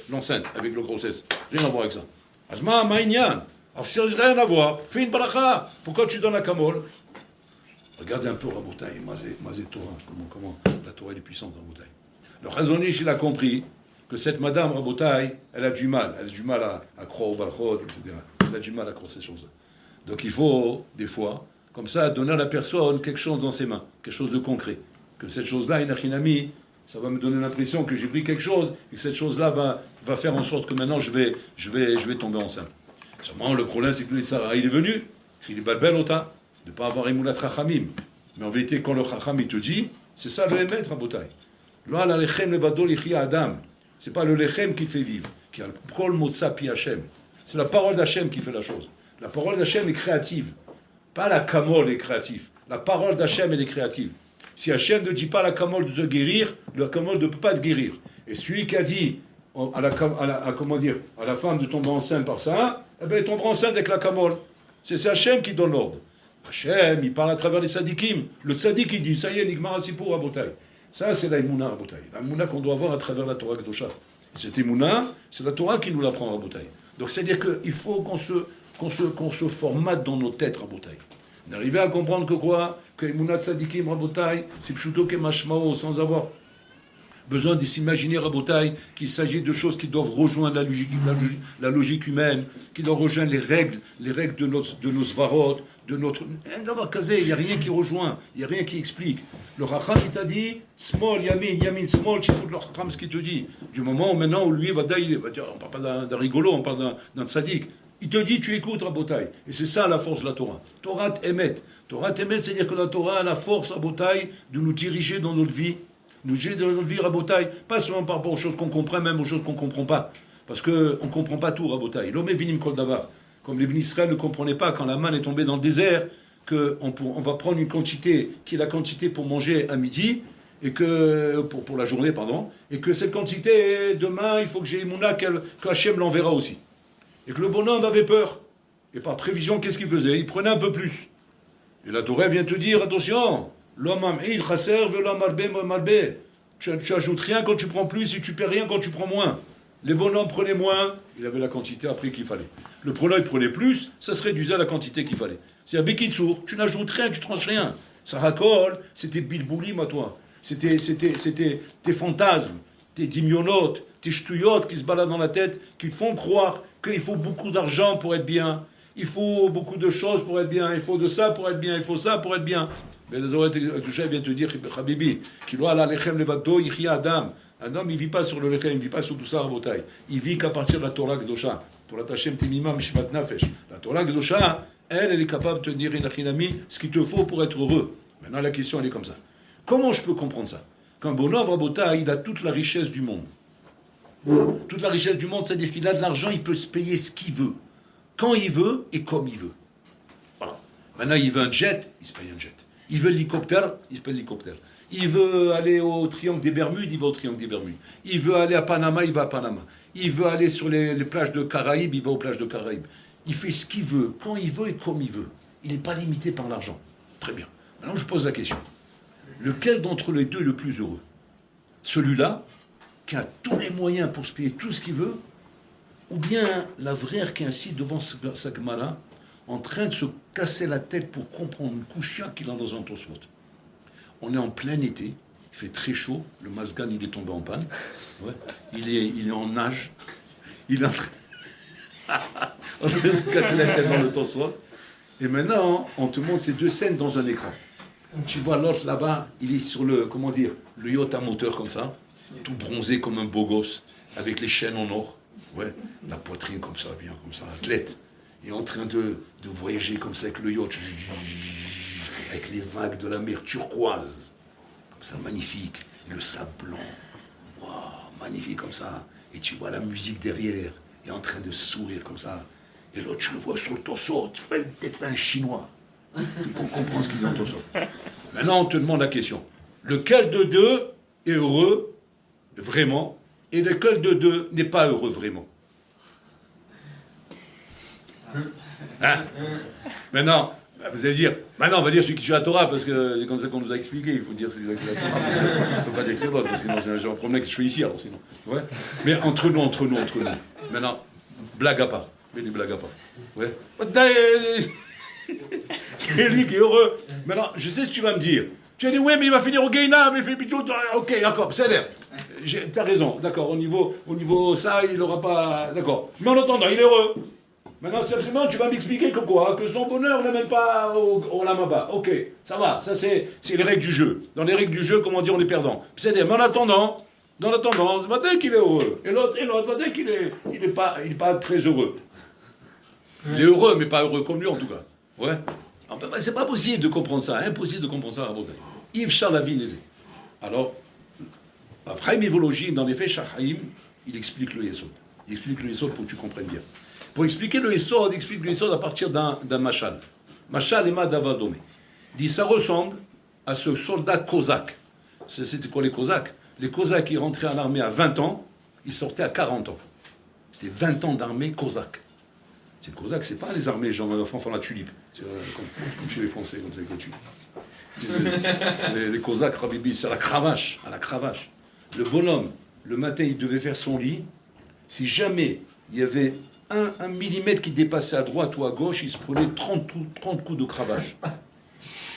l'enceinte, avec la grossesse. Rien à voir avec ça. Asma, Maïnian. Alors si ça n'a rien à voir, fais une bracha. Pourquoi tu donnes Akamol? Regardez un peu Rabotaï, Mazé Torah, comment la Torah est puissante, Rabotaï. Le Razonish, il a compris que cette madame Rabotaï, elle a du mal à croire au Balchot, etc. Elle a du mal à croire ces choses-là. Donc il faut, des fois, comme ça, donner à la personne quelque chose dans ses mains, quelque chose de concret. Que cette chose-là, Inachinami, ça va me donner l'impression que j'ai pris quelque chose et que cette chose-là va faire en sorte que maintenant je vais tomber enceinte. Seulement, le problème, c'est que le Sarah, il est venu, parce qu'il est balbel au tas, de ne pas avoir Emunat Chachamim. Mais en vérité, quand le Chacham, il te dit, c'est ça le Emet, Rabotai. Là, la lechem levado lichia Adam. C'est pas le lechem qui fait vivre, qui a le kol motza pi Hashem. C'est la parole d'Hachem qui fait la chose. La parole d'Hachem est créative. Pas la kamol est créative. La parole d'Hachem, elle est créative. Si Hachem ne dit pas la kamol de te guérir, la kamol ne peut pas te guérir. Et celui qui a dit à la femme de tomber enceinte par ça, eh bien, elle tombera enceinte avec la kamol. C'est Hachem qui donne l'ordre. Hachem, il parle à travers les sadikim. Le sadik, il dit, ça y est, Nigmar Asipur Rabotai. Ça, c'est la Emouna Rabotai. La Emouna qu'on doit avoir à travers la Torah Kedosha. Cette Emouna, c'est la Torah qui nous l'apprend Rabotai. Donc, c'est-à-dire qu'il faut qu'on se formate dans nos têtes Rabotai. D'arriver à comprendre que quoi? Que Emouna Sadikim Rabotai, c'est Pshuto Kemashmao, sans avoir besoin de s'imaginer, Rabotai, qu'il s'agit de choses qui doivent rejoindre la logique humaine, qui doivent rejoindre les règles de nos svarot, de notre... Il n'y a rien qui rejoint, il n'y a rien qui explique. Le Racham, il t'a dit, small, yamin, small, c'est tout le Racham ce qu'il te dit. Du moment où maintenant, lui, on ne parle pas d'un rigolo, on parle d'un tzaddik. Il te dit, tu écoutes, Rabotai. Et c'est ça la force de la Torah. Torah Emet. Torah Emet, c'est-à-dire que la Torah a la force, Rabotai, de nous diriger dans notre vie. Nous diriger dans notre vie, Rabotai. Pas seulement par rapport aux choses qu'on comprend, même aux choses qu'on ne comprend pas. Parce qu'on ne comprend pas tout, Rabotai. L'homme est vinim kol davar. Comme les Israël ne comprenaient pas quand la manne est tombée dans le désert, qu'on va prendre une quantité qui est la quantité pour manger à midi, et que, pour la journée, pardon, et que cette quantité, demain, il faut que j'ai Emouna, que Hachem l'enverra aussi. Et que le bonhomme avait peur. Et par prévision, qu'est-ce qu'il faisait? Il prenait un peu plus. Et la Torah vient te dire, attention, l'homme il chasser, l'homme marbe. Tu ajoutes rien quand tu prends plus et tu perds rien quand tu prends moins. Les bonhommes prenaient moins, il avait la quantité après qu'il fallait. Le preneur, il prenait plus, ça se réduisait à la quantité qu'il fallait. C'est-à-dire, Bekitsour, tu n'ajoutes rien, tu tranches rien. Ça racole, c'était bilboulim à toi. C'était tes fantasmes, tes dimionotes, tes ch'touillotes qui se baladent dans la tête, qui font croire qu'il faut beaucoup d'argent pour être bien. Il faut beaucoup de choses pour être bien. Il faut de ça pour être bien. Il faut ça pour être bien. Mais la Torah vient te dire, Habibi, qu'il doit la lechem levado yichia Adam. Un homme, il ne vit pas sur le lechem, il ne vit pas sur tout ça, Rabotai. Il vit qu'à partir de la Torah Kedosha. Torah Hashem Timima Mishvat Nafesh. La Torah Kedosha, elle est capable de te dire, Inachinami, ce qu'il te faut pour être heureux. Maintenant, la question, elle est comme ça. Comment je peux comprendre ça? Qu'un bonhomme, Rabotai, il a toute la richesse du monde. Toute la richesse du monde, c'est-à-dire qu'il a de l'argent, il peut se payer ce qu'il veut. Quand il veut et comme il veut. Voilà. Maintenant, il veut un jet, il se paye un jet. Il veut l'hélicoptère, il se paye l'hélicoptère. Il veut aller au triangle des Bermudes, il va au triangle des Bermudes. Il veut aller à Panama, il va à Panama. Il veut aller sur les plages de Caraïbes, il va aux plages de Caraïbes. Il fait ce qu'il veut, quand il veut et comme il veut. Il n'est pas limité par l'argent. Très bien. Maintenant, je pose la question. Lequel d'entre les deux est le plus heureux? Celui-là, qui a tous les moyens pour se payer tout ce qu'il veut, ou bien la vraie qui est ainsi devant sa Gemara, en train de se casser la tête pour comprendre une couchia qu'il a dans un tosfot. On est en plein été, il fait très chaud, le Mazgan il est tombé en panne, ouais. il est en nage, il est en train de se casser la tête dans le tosfot, et maintenant on te montre ces deux scènes dans un écran. Tu vois l'autre là-bas, il est sur le yacht à moteur comme ça, tout bronzé comme un beau gosse, avec les chaînes en or, ouais, la poitrine comme ça, bien comme ça, athlète. Il est en train de voyager comme ça avec le yacht, avec les vagues de la mer turquoise, comme ça, magnifique, et le sable blanc, wow, magnifique comme ça, et tu vois la musique derrière, il est en train de sourire comme ça, et l'autre, tu le vois sur le torso, tu fais peut-être un chinois, pour comprendre ce qu'il dit en torso. Maintenant, on te demande la question, lequel de deux est heureux, vraiment, et lequel de deux n'est pas heureux, vraiment? Hein? Maintenant, vous allez dire, maintenant on va dire celui qui tue la Torah, parce que c'est comme ça qu'on nous a expliqué, il faut dire celui qui tue la Torah, parce qu'on ne peut pas dire que c'est l'autre, sinon j'ai un problème que je fais ici, alors sinon. Ouais. Mais entre nous. Maintenant, blague à part, mais des blagues à part. Ouais. C'est lui qui est heureux. Maintenant, je sais ce que tu vas me dire. Tu vas dire, ouais, mais il va finir au Gaïna, mais il fait plutôt... Ok, d'accord, c'est vrai. T'as raison, d'accord, au niveau ça, il n'aura pas... D'accord. Mais en attendant, il est heureux. Maintenant, simplement, tu vas m'expliquer que quoi? Que son bonheur n'amène pas au lamaba. Ok, ça va, ça c'est les règles du jeu. Dans les règles du jeu, comment on dit, on est perdant. C'est-à-dire, mais en attendant, c'est pas dès qu'il est heureux. Et l'autre, pas dès qu'il est pas très heureux. Il est heureux, mais pas heureux comme lui en tout cas. Ouais. C'est pas possible de comprendre ça, impossible de comprendre ça à Rabotai. Yves Charlavinese. Alors, Avraham Evologine, dans les faits, Shachaim, il explique le Yesod. Il explique le Yesod pour que tu comprennes bien. Pour expliquer le Yesod, il explique le Yesod à partir d'un machal. Machal Ema Davadome. Il dit ça ressemble à ce soldat cosaque. C'était quoi les cosaques? Les cosaques qui rentraient à l'armée à 20 ans, ils sortaient à 40 ans. C'était 20 ans d'armée cosaque. C'est le cosaque, c'est pas les armées, genre en font la tulipe. Comme chez les Français, comme ça, avec la tulipe. C'est les cosaques, Rabibi, c'est à la cravache. Le bonhomme, le matin, il devait faire son lit. Si jamais il y avait un millimètre qui dépassait à droite ou à gauche, il se prenait 30 coups de cravache.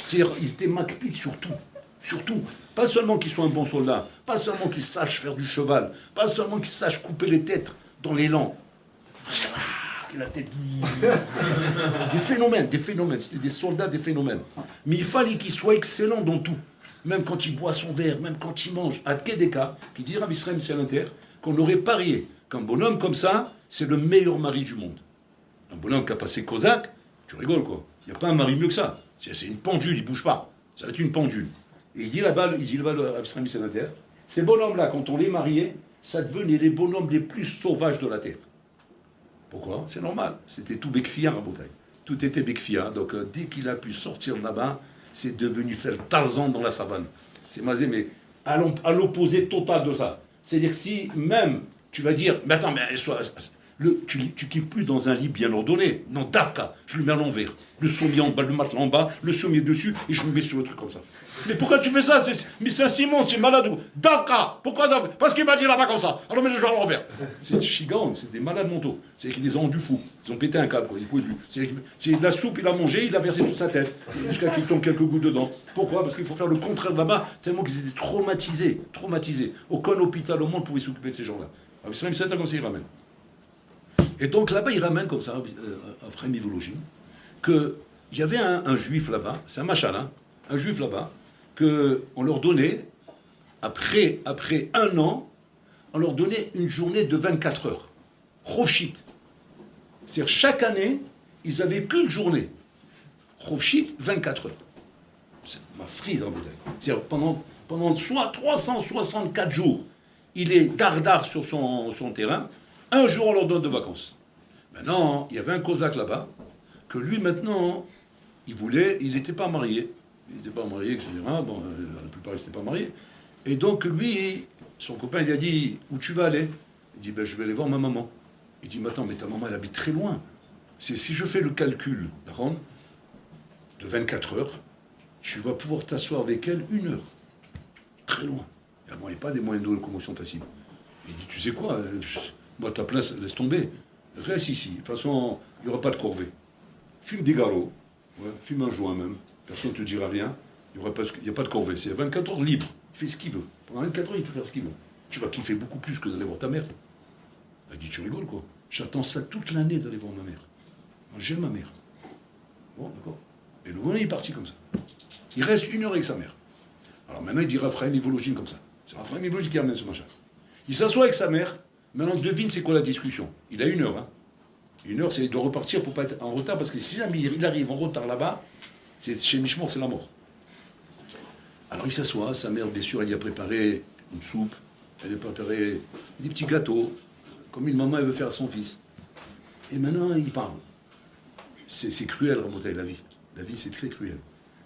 C'est-à-dire, ils étaient macpides sur tout. Surtout, pas seulement qu'ils soient un bon soldat, pas seulement qu'ils sachent faire du cheval, pas seulement qu'ils sachent couper les têtes dans l'élan. La tête. Des phénomènes, c'était des soldats, des phénomènes. Mais il fallait qu'ils soient excellents dans tout. Même quand il boit son verre, même quand il mange. À Kedeka, qui dit Rav Israël Salanter, qu'on aurait parié qu'un bonhomme comme ça, c'est le meilleur mari du monde. Un bonhomme qui a passé cosaque, tu rigoles quoi. Il n'y a pas un mari mieux que ça. C'est une pendule, il ne bouge pas. Ça va être une pendule. Et il dit là-bas, Rav Israël Salanter, ces bonhommes-là, quand on les mariait, ça devenait les bonhommes les plus sauvages de la terre. Pourquoi? C'est normal. C'était tout Bekfia à Boutaï. Tout était Bekfia. Donc dès qu'il a pu sortir de là-bas, c'est devenu faire Tarzan dans la savane. C'est mazé, mais à l'opposé total de ça. C'est-à-dire si même tu vas dire, mais attends, mais tu kiffes plus dans un lit bien ordonné. Non, Davka, je le mets à l'envers. Le sommier en bas, le matelas en bas, le sommier dessus, et je me mets sur le truc comme ça. Mais pourquoi tu fais ça? Mais c'est un Simon, c'est malade. Davka, pourquoi Davka? Parce qu'il m'a dit là-bas comme ça. Alors mais je vais à l'envers. C'est Chigan, c'est des malades mentaux. C'est qu'ils les ont rendus fous. Ils ont pété un câble, quoi. Ils ne pouvaient plus. C'est la soupe, il a mangé, il l'a versé sur sa tête, jusqu'à qu'il tombe quelques gouttes dedans. Pourquoi? Parce qu'il faut faire le contraire là-bas, tellement qu'ils étaient traumatisés. Aucun hôpital au monde pouvait s'occuper de ces gens-là. Alors, c'est même ça comme ça, il ramène. Et donc là-bas, il ramène comme ça, à Frère Mivologie, qu'il y avait un juif là-bas, c'est un machal, hein, un juif là-bas, qu'on leur donnait, après 1 an, on leur donnait une journée de 24 heures. Chofshit. C'est-à-dire, chaque année, ils n'avaient qu'une journée. Chofshit, 24 heures. C'est ma fride en bouteille. C'est-à-dire, pendant soit 364 jours, il est dardard sur son terrain. Un jour, on leur donne de vacances. Maintenant, il y avait un cosaque là-bas, que lui, maintenant, il n'était pas marié. Il n'était pas marié, etc. Bon, la plupart, ils n'étaient pas mariés. Et donc, lui, son copain, il a dit, où tu vas aller? Il dit, ben, je vais aller voir ma maman. Il dit, mais attends, mais ta maman, elle habite très loin. Si je fais le calcul, d'accord, de 24 heures, tu vas pouvoir t'asseoir avec elle 1 heure. Très loin. Il n'y a pas des moyens de locomotion faciles. Il dit, tu sais quoi, moi, ta place, laisse tomber. Reste ici. De toute façon, il n'y aura pas de corvée. Fume des galops. Ouais, fume un joint même. Personne ne te dira rien. Il n'y a pas de corvée. C'est 24 heures libre. Il fait ce qu'il veut. Pendant 24 heures, il peut faire ce qu'il veut. Tu vas kiffer beaucoup plus que d'aller voir ta mère. Elle dit, tu rigoles quoi. J'attends ça toute l'année d'aller voir ma mère. Moi, j'aime ma mère. Bon, d'accord. Et le bonhomme est parti comme ça. Il reste 1 heure avec sa mère. Alors maintenant, il dit Raphaël Ivologine comme ça. C'est Raphaël Ivologine qui amène ce machin. Il s'assoit avec sa mère. Maintenant, devine c'est quoi la discussion. Il a 1 heure. Hein. 1 heure, c'est il doit repartir pour pas être en retard, parce que si jamais il arrive en retard là-bas, c'est chez Michemor, c'est la mort. Alors il s'assoit, sa mère, bien sûr, elle y a préparé une soupe, elle a préparé des petits gâteaux, comme une maman elle veut faire à son fils. Et maintenant, il parle. C'est cruel, Rabotai, la vie. La vie, c'est très cruel.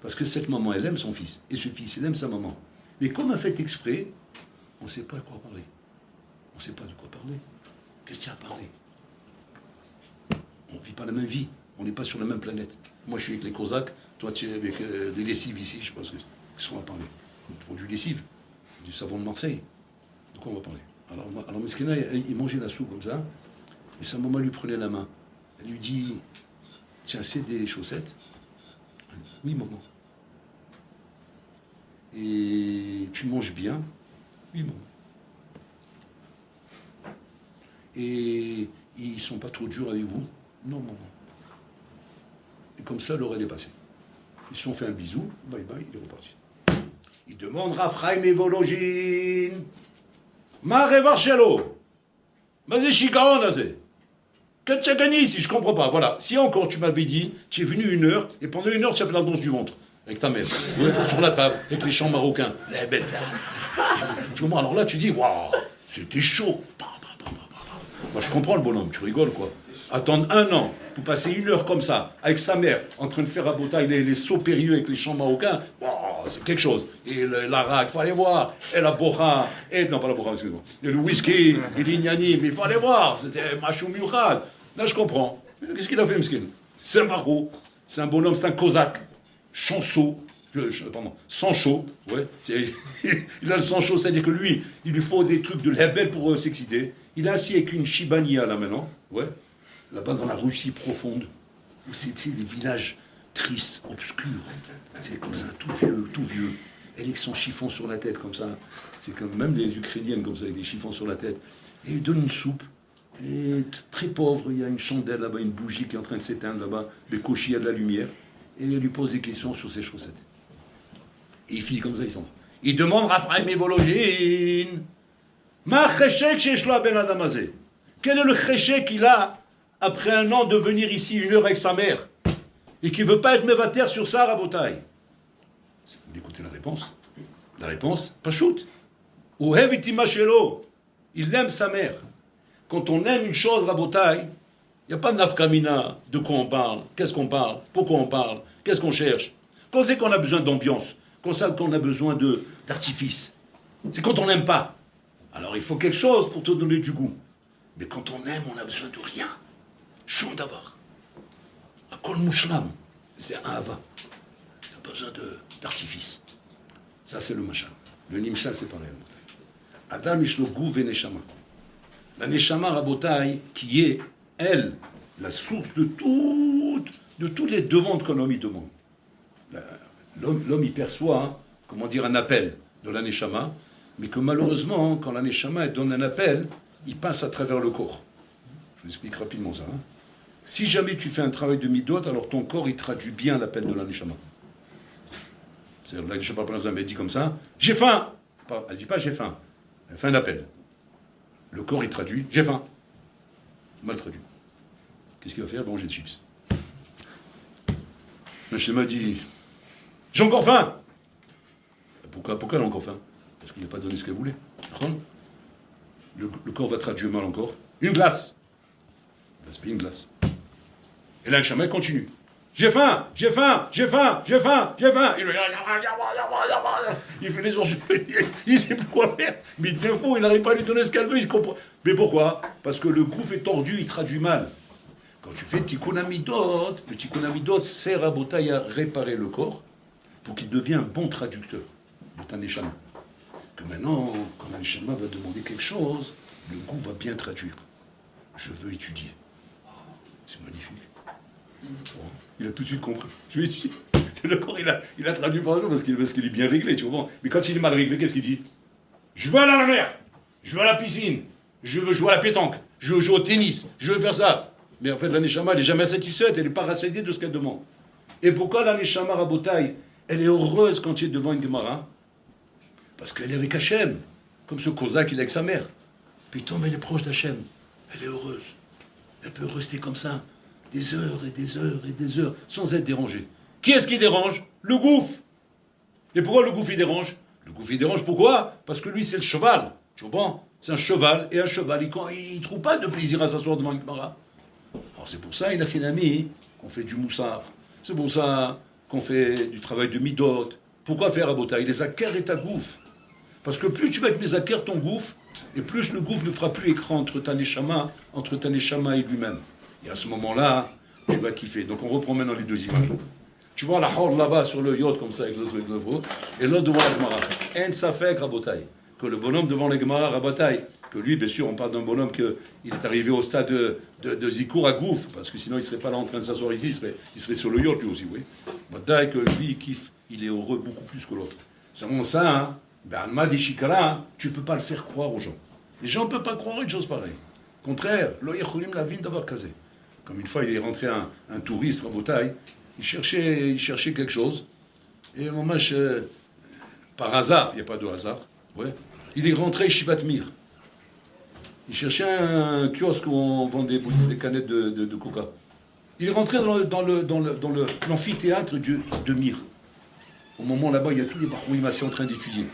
Parce que cette maman, elle aime son fils, et ce fils, il aime sa maman. Mais comme elle fait exprès, on ne sait pas de quoi parler. On ne sait pas de quoi parler. Qu'est-ce qu'il y a à parler? On ne vit pas la même vie. On n'est pas sur la même planète. Moi, je suis avec les Cosaques. Toi, tu es avec les lessives ici. Je ne sais pas ce qu'on va parler. Du produit lessive, du savon de Marseille. De quoi on va parler? Alors Meskina, il mangeait la soupe comme ça. Et sa maman lui prenait la main. Elle lui dit, tiens, c'est des chaussettes? Oui, maman. Et tu manges bien? Oui, maman. Et ils sont pas trop durs avec vous? Non, maman. Et comme ça, l'oreille est passée. Ils se sont fait un bisou, bye bye, il est reparti. Il demande Raphaël et Vologine. Mare Varchelo. Mazé Chicaron, Azé. Qu'est-ce que tu as gagné ici? Je comprends pas. Voilà. Si encore tu m'avais dit, tu es venu 1 heure, et pendant 1 heure, tu as fait la danse du ventre. Avec ta mère. Ouais, sur la table, avec les chants marocains. Les belles. Tu vois, alors là, tu dis, waouh, c'était chaud. Moi, je comprends le bonhomme, tu rigoles, quoi. Attendre 1 an pour passer 1 heure comme ça, avec sa mère, en train de faire à Botaï les sauts périlleux avec les chants marocains, wow, c'est quelque chose. Et l'arac, il fallait voir. Et la boha, et non, pas la boha, excusez-moi. Et le whisky, et l'ignani, mais il fallait voir. C'était machou miouchad. Là, je comprends. Qu'est-ce qu'il a fait, Mskin? C'est un maraud, c'est un bonhomme, c'est un cosaque. Chanceau, pardon, sang chaud, ouais. Il a le sang chaud, c'est-à-dire que lui, il lui faut des trucs de label pour s'exciter. Il est assis avec une Shibania là maintenant, ouais. Là-bas dans la Russie profonde, où c'était des villages tristes, obscurs. C'est comme ça, tout vieux. Elle avec son chiffon sur la tête, comme ça. C'est comme même les Ukrainiennes, comme ça, avec des chiffons sur la tête. Et il lui donne une soupe. Et très pauvre, il y a une chandelle là-bas, une bougie qui est en train de s'éteindre là-bas. Les cochis, il y a de la lumière. Et il lui pose des questions sur ses chaussettes. Et il finit comme ça, il s'en va. Il demande Raphaël Mévologine. Ma cheshek sheshlo ben adamazé. Quel est le cheshek qu'il a après 1 an de venir ici 1 heure avec sa mère et qui ne veut pas être mévater sur ça, Rabotaï? Vous écoutez la réponse? La réponse, Pachout. Ohev itima shelo. Il aime sa mère. Quand on aime une chose, Rabotaï, il n'y a pas de nafkamina, de quoi on parle, qu'est-ce qu'on parle, pourquoi on parle, qu'est-ce qu'on cherche. Quand c'est qu'on a besoin d'ambiance, quand c'est qu'on a besoin d'artifice, c'est quand on n'aime pas. Alors il faut quelque chose pour te donner du goût. Mais quand on aime, on a besoin de rien. Choum d'avoir. Akol mouchlam, c'est un hava. Il n'y a pas besoin d'artifice. Ça c'est le machin. Le nimshal c'est pareil. Adam ishlo gou ve neshama. La neshama rabotai qui est elle, la source de toutes les demandes qu'un homme y demande. L'homme y perçoit, comment dire, un appel de la neshama, mais que malheureusement, quand la neshama donne un appel, il passe à travers le corps. Je vous explique rapidement ça. Si jamais tu fais un travail de midot, alors ton corps, il traduit bien l'appel de la neshama. C'est-à-dire, la neshama, par exemple, elle dit comme ça, j'ai faim. Elle ne dit pas j'ai faim. Elle fait un appel. Le corps, il traduit, j'ai faim. Mal traduit. Qu'est-ce qu'il va faire? Manger des chips. Le schéma dit j'ai encore faim. Pourquoi elle a encore faim? Parce qu'il n'a pas donné ce qu'elle voulait. Le corps va traduire mal encore. Une glace. C'est pas une glace. Et là, le schéma continue. J'ai faim, j'ai faim, j'ai faim, j'ai faim, j'ai faim. Il fait les ours. Il ne sait plus quoi faire. Mais il devient fou, il n'arrive pas à lui donner ce qu'elle veut. Il comprend. Mais pourquoi? Parce que le gouffre est tordu, il traduit mal. Quand tu fais tikkun hamidot, le tikkun hamidot sert à Botaï à réparer le corps pour qu'il devienne un bon traducteur de ta neshama. Que maintenant, quand la neshama va demander quelque chose, le goût va bien traduire. Je veux étudier. C'est magnifique. Bon, il a tout de suite compris. Je vais étudier. Le corps, il a traduit par nous parce qu'il est bien réglé, tu vois. Mais quand il est mal réglé, qu'est-ce qu'il dit? Je veux aller à la mer, je veux à la piscine, je veux jouer à la pétanque, je veux jouer au tennis, je veux faire ça. Mais en fait, la neshama, elle n'est jamais satisfaite, elle n'est pas rassasiée de ce qu'elle demande. Et pourquoi la neshama Rabotaï, elle est heureuse quand tu es devant une Gemara? Parce qu'elle est avec Hachem, comme ce Kozak, il est avec sa mère. Puis tombe, elle est proche d'Hachem, elle est heureuse. Elle peut rester comme ça, des heures et des heures et des heures, sans être dérangée. Qui est-ce qui dérange? Le gouffre. Et pourquoi le gouffre, il dérange? Le gouffre, il dérange, pourquoi? Parce que lui, c'est le cheval. Tu comprends? C'est un cheval, et un cheval, il ne trouve pas de plaisir à s'asseoir devant une Gemara. Alors c'est pour ça, il a qu'un ami, qu'on fait du moussard. C'est pour ça qu'on fait du travail de midot. Pourquoi faire à Botaï? Les akers et ta gouffre. Parce que plus tu vas avec les akers ton gouffre, et plus le gouffre ne fera plus écran entre ta neshama et lui-même. Et à ce moment-là, tu vas kiffer. Donc on reprend maintenant les 2 images. Tu vois la horde là-bas sur le yacht comme ça avec l'autre et l'autre devant la Gemara. En safek Rabotaï. Que le bonhomme devant la Gemara Rabotaï, que lui, bien sûr, on parle d'un bonhomme qu'il est arrivé au stade de Zikour à gouffre, parce que sinon il ne serait pas là en train de s'asseoir ici, il serait sur le yacht lui aussi, oui. Rabotaï, que lui, il kiffe, il est heureux beaucoup plus que l'autre. C'est vraiment ça, hein. Ben, Alma des Shikara, tu ne peux pas le faire croire aux gens. Les gens ne peuvent pas croire une chose pareille. Au contraire, l'oyecholim la vin d'avoir casé. Comme une fois, il est rentré un touriste, Rabotaï, il cherchait quelque chose, et au moment, par hasard, il n'y a pas de hasard, ouais, il est rentré Shivat Mir. Il cherchait un kiosque où on vendait des canettes de coca. Il est rentré dans l'amphithéâtre de Mir. Au moment là-bas, il y a tous les Bahourim assis en train d'étudier.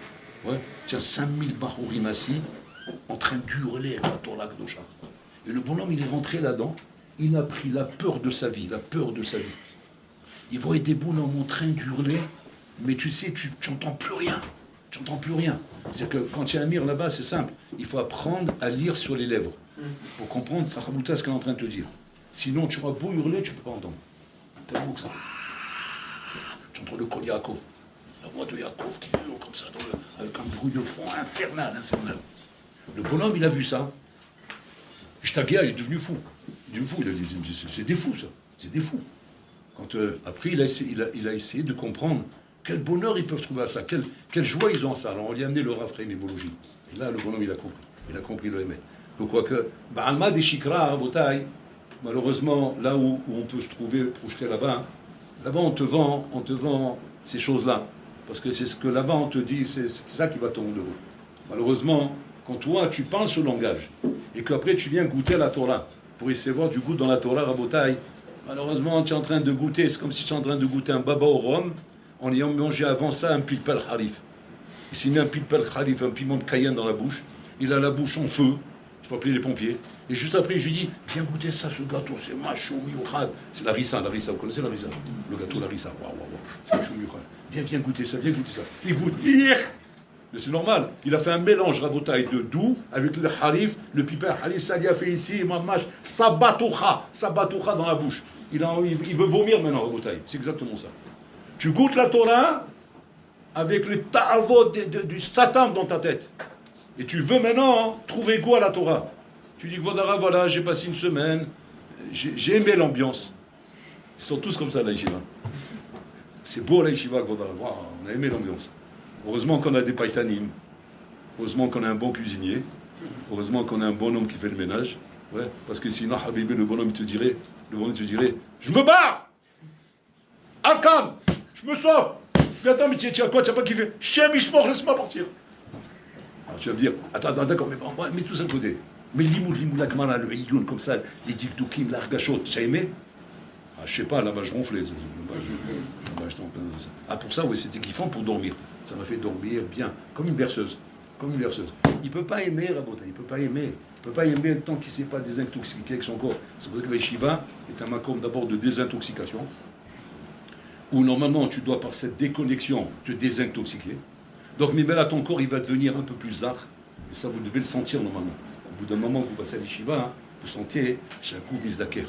Ouais. Tiens, 5000 Bahourim assis en train d'hurler à la Torah Kedosha. Et le bonhomme, il est rentré là-dedans. Il a pris la peur de sa vie, Il voyait des bonhommes en train d'hurler, mais tu sais, tu n'entends plus rien. Tu n'entends plus rien. C'est que quand il y a un Mir là-bas, c'est simple. Il faut apprendre à lire sur les lèvres pour comprendre ce qu'elle est en train de te dire. Sinon, tu auras beau hurler, tu ne peux pas entendre. Tellement que ça. Tu entends le Kol Yaakov. La voix de Yaakov qui hurle comme ça, avec un bruit de fond infernal. Le bonhomme, il a vu ça. Shtagia, il est devenu fou. Il a dit, c'est des fous, ça. C'est des fous. Après, il a essayé de comprendre quel bonheur ils peuvent trouver à ça, quelle joie ils ont à ça. Alors, on lui a amené le Rav Chaim Évolugie. Et là, le bonhomme, il a compris. Il a compris le Hémet. Donc, quoique, Ba'alma des Shikra, Rabotai, malheureusement, là où on peut se trouver projeté là-bas, on te vend ces choses-là. Parce que c'est ce que là-bas on te dit, c'est ça qui va tomber de haut. Malheureusement, quand toi tu parles ce langage, et qu'après tu viens goûter à la Torah, pour essayer de voir du goût dans la Torah, Rabotai, malheureusement tu es en train de goûter, c'est comme si tu es en train de goûter un baba au rhum, en ayant mangé avant ça un pilpel harif. Il s'est mis un pilpel harif, un piment de Cayenne dans la bouche, il a la bouche en feu, il faut appeler les pompiers. Et juste après, je lui dis, viens goûter ça, ce gâteau, c'est macho miouchad. C'est la rissa, vous connaissez la rissa? Le gâteau, la rissa, waouh, c'est macho miouchad. Viens goûter ça. Il goûte, mais c'est normal, il a fait un mélange, Rabotaï, de doux, avec le harif, le piper harif, ça lui a fait ici, mamash, sabatoucha dans la bouche. Il veut vomir maintenant, Rabotaï, c'est exactement ça. Tu goûtes la Torah avec le ta'avot du Satan dans ta tête. Et tu veux maintenant trouver goût à la Torah. Tu dis que voilà, j'ai passé une semaine, j'ai aimé l'ambiance. Ils sont tous comme ça, la yeshiva. C'est beau, la yeshiva, on a aimé l'ambiance. Heureusement qu'on a des païtanim, heureusement qu'on a un bon cuisinier, heureusement qu'on a un bon homme qui fait le ménage. Ouais, parce que sinon, Habibé, le bonhomme te dirait, je me barre. Alkan, je me sauve. Mais attends, mais tu as quoi, tu n'as pas kiffé? Chem, Ishmor, laisse-moi partir. Alors tu vas me dire, attends, d'accord, mais mets tout ça de côté. Mais l'imoul, la gmara, le hiyoun, comme ça, les dikdoukim, l'argachot, tu as aimé? Ah, je sais pas, là-bas je ronflais. Là-bas, j'étais en plein dans ça. Ah, pour ça, oui, c'était kiffant pour dormir. Ça m'a fait dormir bien, comme une berceuse. Il ne peut pas aimer, Rabota, il ne peut pas aimer. Il ne peut pas aimer tant qu'il ne s'est pas désintoxiqué avec son corps. C'est pour ça que le Shiva est un makom d'abord de désintoxication, où normalement tu dois, par cette déconnexion, te désintoxiquer. Donc, mais là, ton corps, il va devenir un peu plus âpre. Et ça, vous devez le sentir normalement. Au bout d'un moment, vous passez à l'Yeshiva, vous sentez, j'ai un coup misdaker.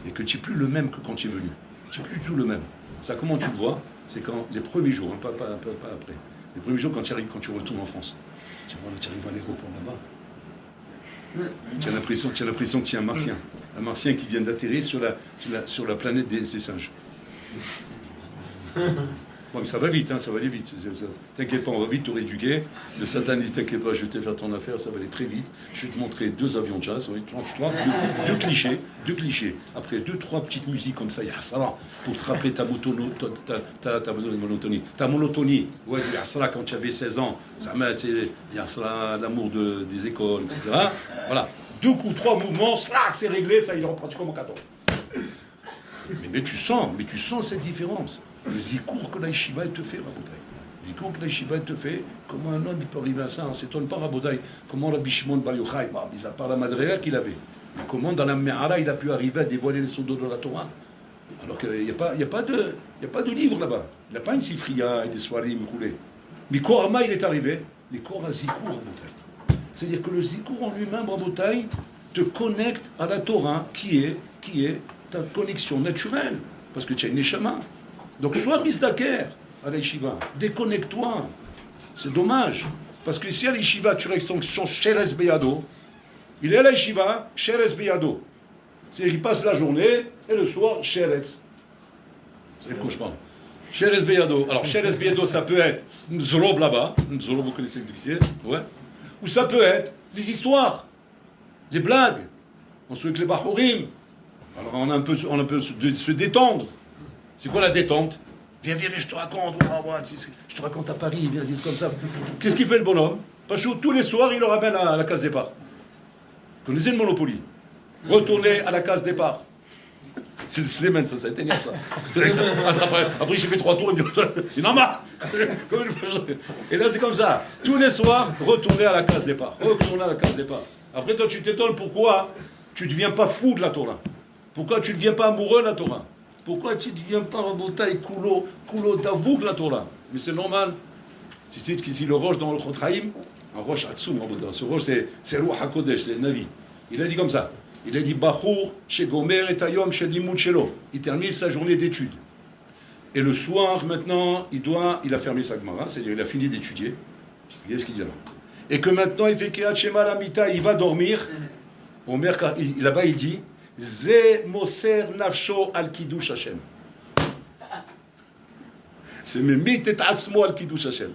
Et que tu n'es plus le même que quand tu es venu. Tu n'es plus du tout le même. Ça, comment tu le vois? C'est quand les premiers jours, pas après. Les premiers jours, quand tu retournes en France. Tu arrives à l'aéroport là-bas. Tu as l'impression que tu es un martien. Un martien qui vient d'atterrir sur la planète des singes. Bon, mais ça va vite, ça va aller vite. T'inquiète pas, on va vite te rééduquer. Le Satan dit, t'inquiète pas, je vais te faire ton affaire, ça va aller très vite. Je vais te montrer 2 avions de chasse, deux clichés. Après 2-3 petites musiques comme ça, Yassara, pour te rappeler ta monotonie. Ta monotonie, ouais, Yassara, quand tu avais 16 ans, ça m'a été Yassara, l'amour des écoles, etc. Voilà. 2 coups, 3 mouvements, c'est réglé, ça il reprend comme en 14. Mais tu sens cette différence. Le zikour que la yeshiva te fait, Rabotai. Le zikour que la yeshiva te fait, comment un homme il peut arriver à ça? On ne s'étonne pas, Rabotai. Comment Rabbi Shimon Bar Yochai, mis à part la madréa qu'il avait, mais comment dans la Me'ara il a pu arriver à dévoiler les sodos de la Torah? Alors qu'il n'y a pas de livre là-bas. Il n'y a pas une sifria et des soirées roulées. Mais Korama, il est arrivé. Les Korah zikour, Rabotai. C'est-à-dire que le zikour en lui-même, Rabotai, te connecte à la Torah qui est ta connexion naturelle. Parce que tu as une neshama. Donc sois misdaker à l'Yeshiva, déconnecte-toi. C'est dommage. Parce que si à l'Yeshiva tu restes son Sheres Beyado, il est à l'Yeshiva, Sheres Beyado. C'est-à-dire qu'il passe la journée et le soir, Sheres. C'est le quoi je parle. Sheres Beyado. Alors Sheres Beyado, ça peut être Mzorob là-bas. Mzorob, vous connaissez le dictionnaire, ouais. Ou ça peut être les histoires, les blagues. On se dit que les Bachorim. Alors on peut se détendre. C'est quoi la détente? Viens, je te raconte. Je te raconte à Paris, viens dire comme ça. Qu'est-ce qu'il fait le bonhomme? Pachou, tous les soirs, il le ramène à la case départ. Vous connaissez le Monopoly? Retournez à la case départ. C'est le Slimane, ça a été énervé, ça. Après, j'ai fait 3 tours, il en a marre. Et là, c'est comme ça. Tous les soirs, retournez à la case départ. Retournez à la case départ. Après, toi, tu t'étonnes pourquoi tu ne deviens pas fou de la Torah. Pourquoi tu ne deviens pas amoureux de la Torah. Pourquoi tu ne deviens pas Rabotai, Koulo, d'avou de la Torah. Mais c'est normal. Tu sais qu'ici, le roche dans le Chotraïm, un roche Atsoum, ce roche, c'est Ruach HaKodesh, c'est le Navi. Il a dit comme ça. Il a dit Bachour, chez Gomer et Tayom, chez Limoud Shelo. Il termine sa journée d'études. Et le soir, maintenant, il a fermé sa Gemara, c'est-à-dire il a fini d'étudier. Qu'est-ce qu'il dit là? Et que maintenant, il fait Kirat Shema la Mita, il va dormir. Omer, là-bas, il dit Ze Moser Nafsho al Kiddush Hashem. C'est Memit et Asmo al Kiddush Hashem.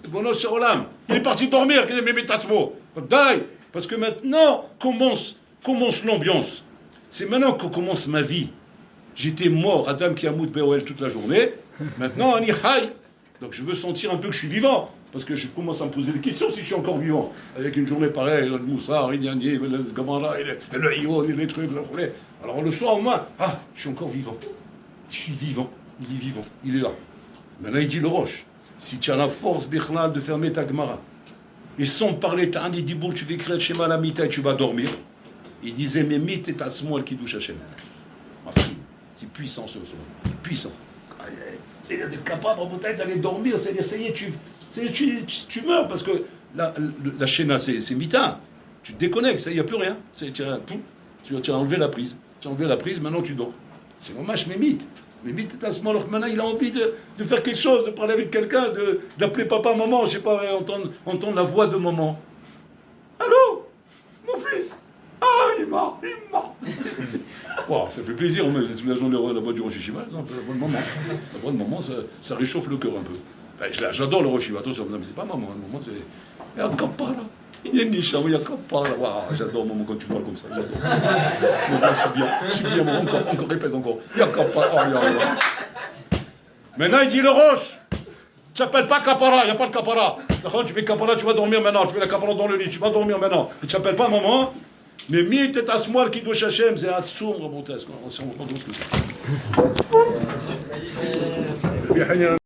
Bon, cher Olam, il est parti dormir, qu'il est Memit Asmo. Parce que maintenant commence l'ambiance. C'est maintenant que commence ma vie. J'étais mort, Adam qui a mout Beoel toute la journée. Maintenant, on y haï. Donc je veux sentir un peu que je suis vivant. Parce que je commence à me poser des questions si je suis encore vivant. Avec une journée pareille, le moussard, le gamara, le ion, les trucs, le poulet. Alors le soir, au moins, je suis encore vivant. Je suis vivant. Il est vivant. Il est là. Maintenant, il dit le roche. Si tu as la force, Bichlal, de fermer ta Gemara, et sans parler, tu as un dibour, tu vas écrire le schéma à la mita et tu vas dormir. Il disait, mais mythe et asmo al kiddush Hashem. Ma fille, c'est puissant ce soir. Puissant. C'est d'être capable peut-être d'aller dormir, c'est d'essayer, tu meurs parce que la schéna c'est mita. Tu te déconnectes, il n'y a plus rien. Tu as enlevé la prise. Tu as enlevé la prise, maintenant tu dors. C'est dommage, mais mythe. Mais mythe et asmo, alors maintenant il a envie de faire quelque chose, de parler avec quelqu'un, d'appeler papa, maman, je sais pas, entendre la voix de maman. Allô, mon fils? Il est mort. Wow, ça fait plaisir, toute la journée la voix du Rosh Yeshiva, la voix de maman, ça réchauffe le cœur un peu. Ben, j'adore le Rosh Yeshiva, attention, mais c'est pas maman, le moment c'est... Il y a Kapara, il y a Nisha, il y a Kapara, wow, j'adore maman quand tu parles comme ça, j'adore. Je suis bien, maman, encore répète encore. Il y a Kapara, Maintenant il dit le Rosh, tu n'appelles pas Kapara, il n'y a pas de Kapara. Tu fais Kapara, tu vas dormir maintenant, tu fais la Kapara dans le lit, tu vas dormir maintenant. Tu n'appelles pas maman. Mais mit et asmoir qui doit Hashem, c'est Atsoum, on se rend compte ce que c'est.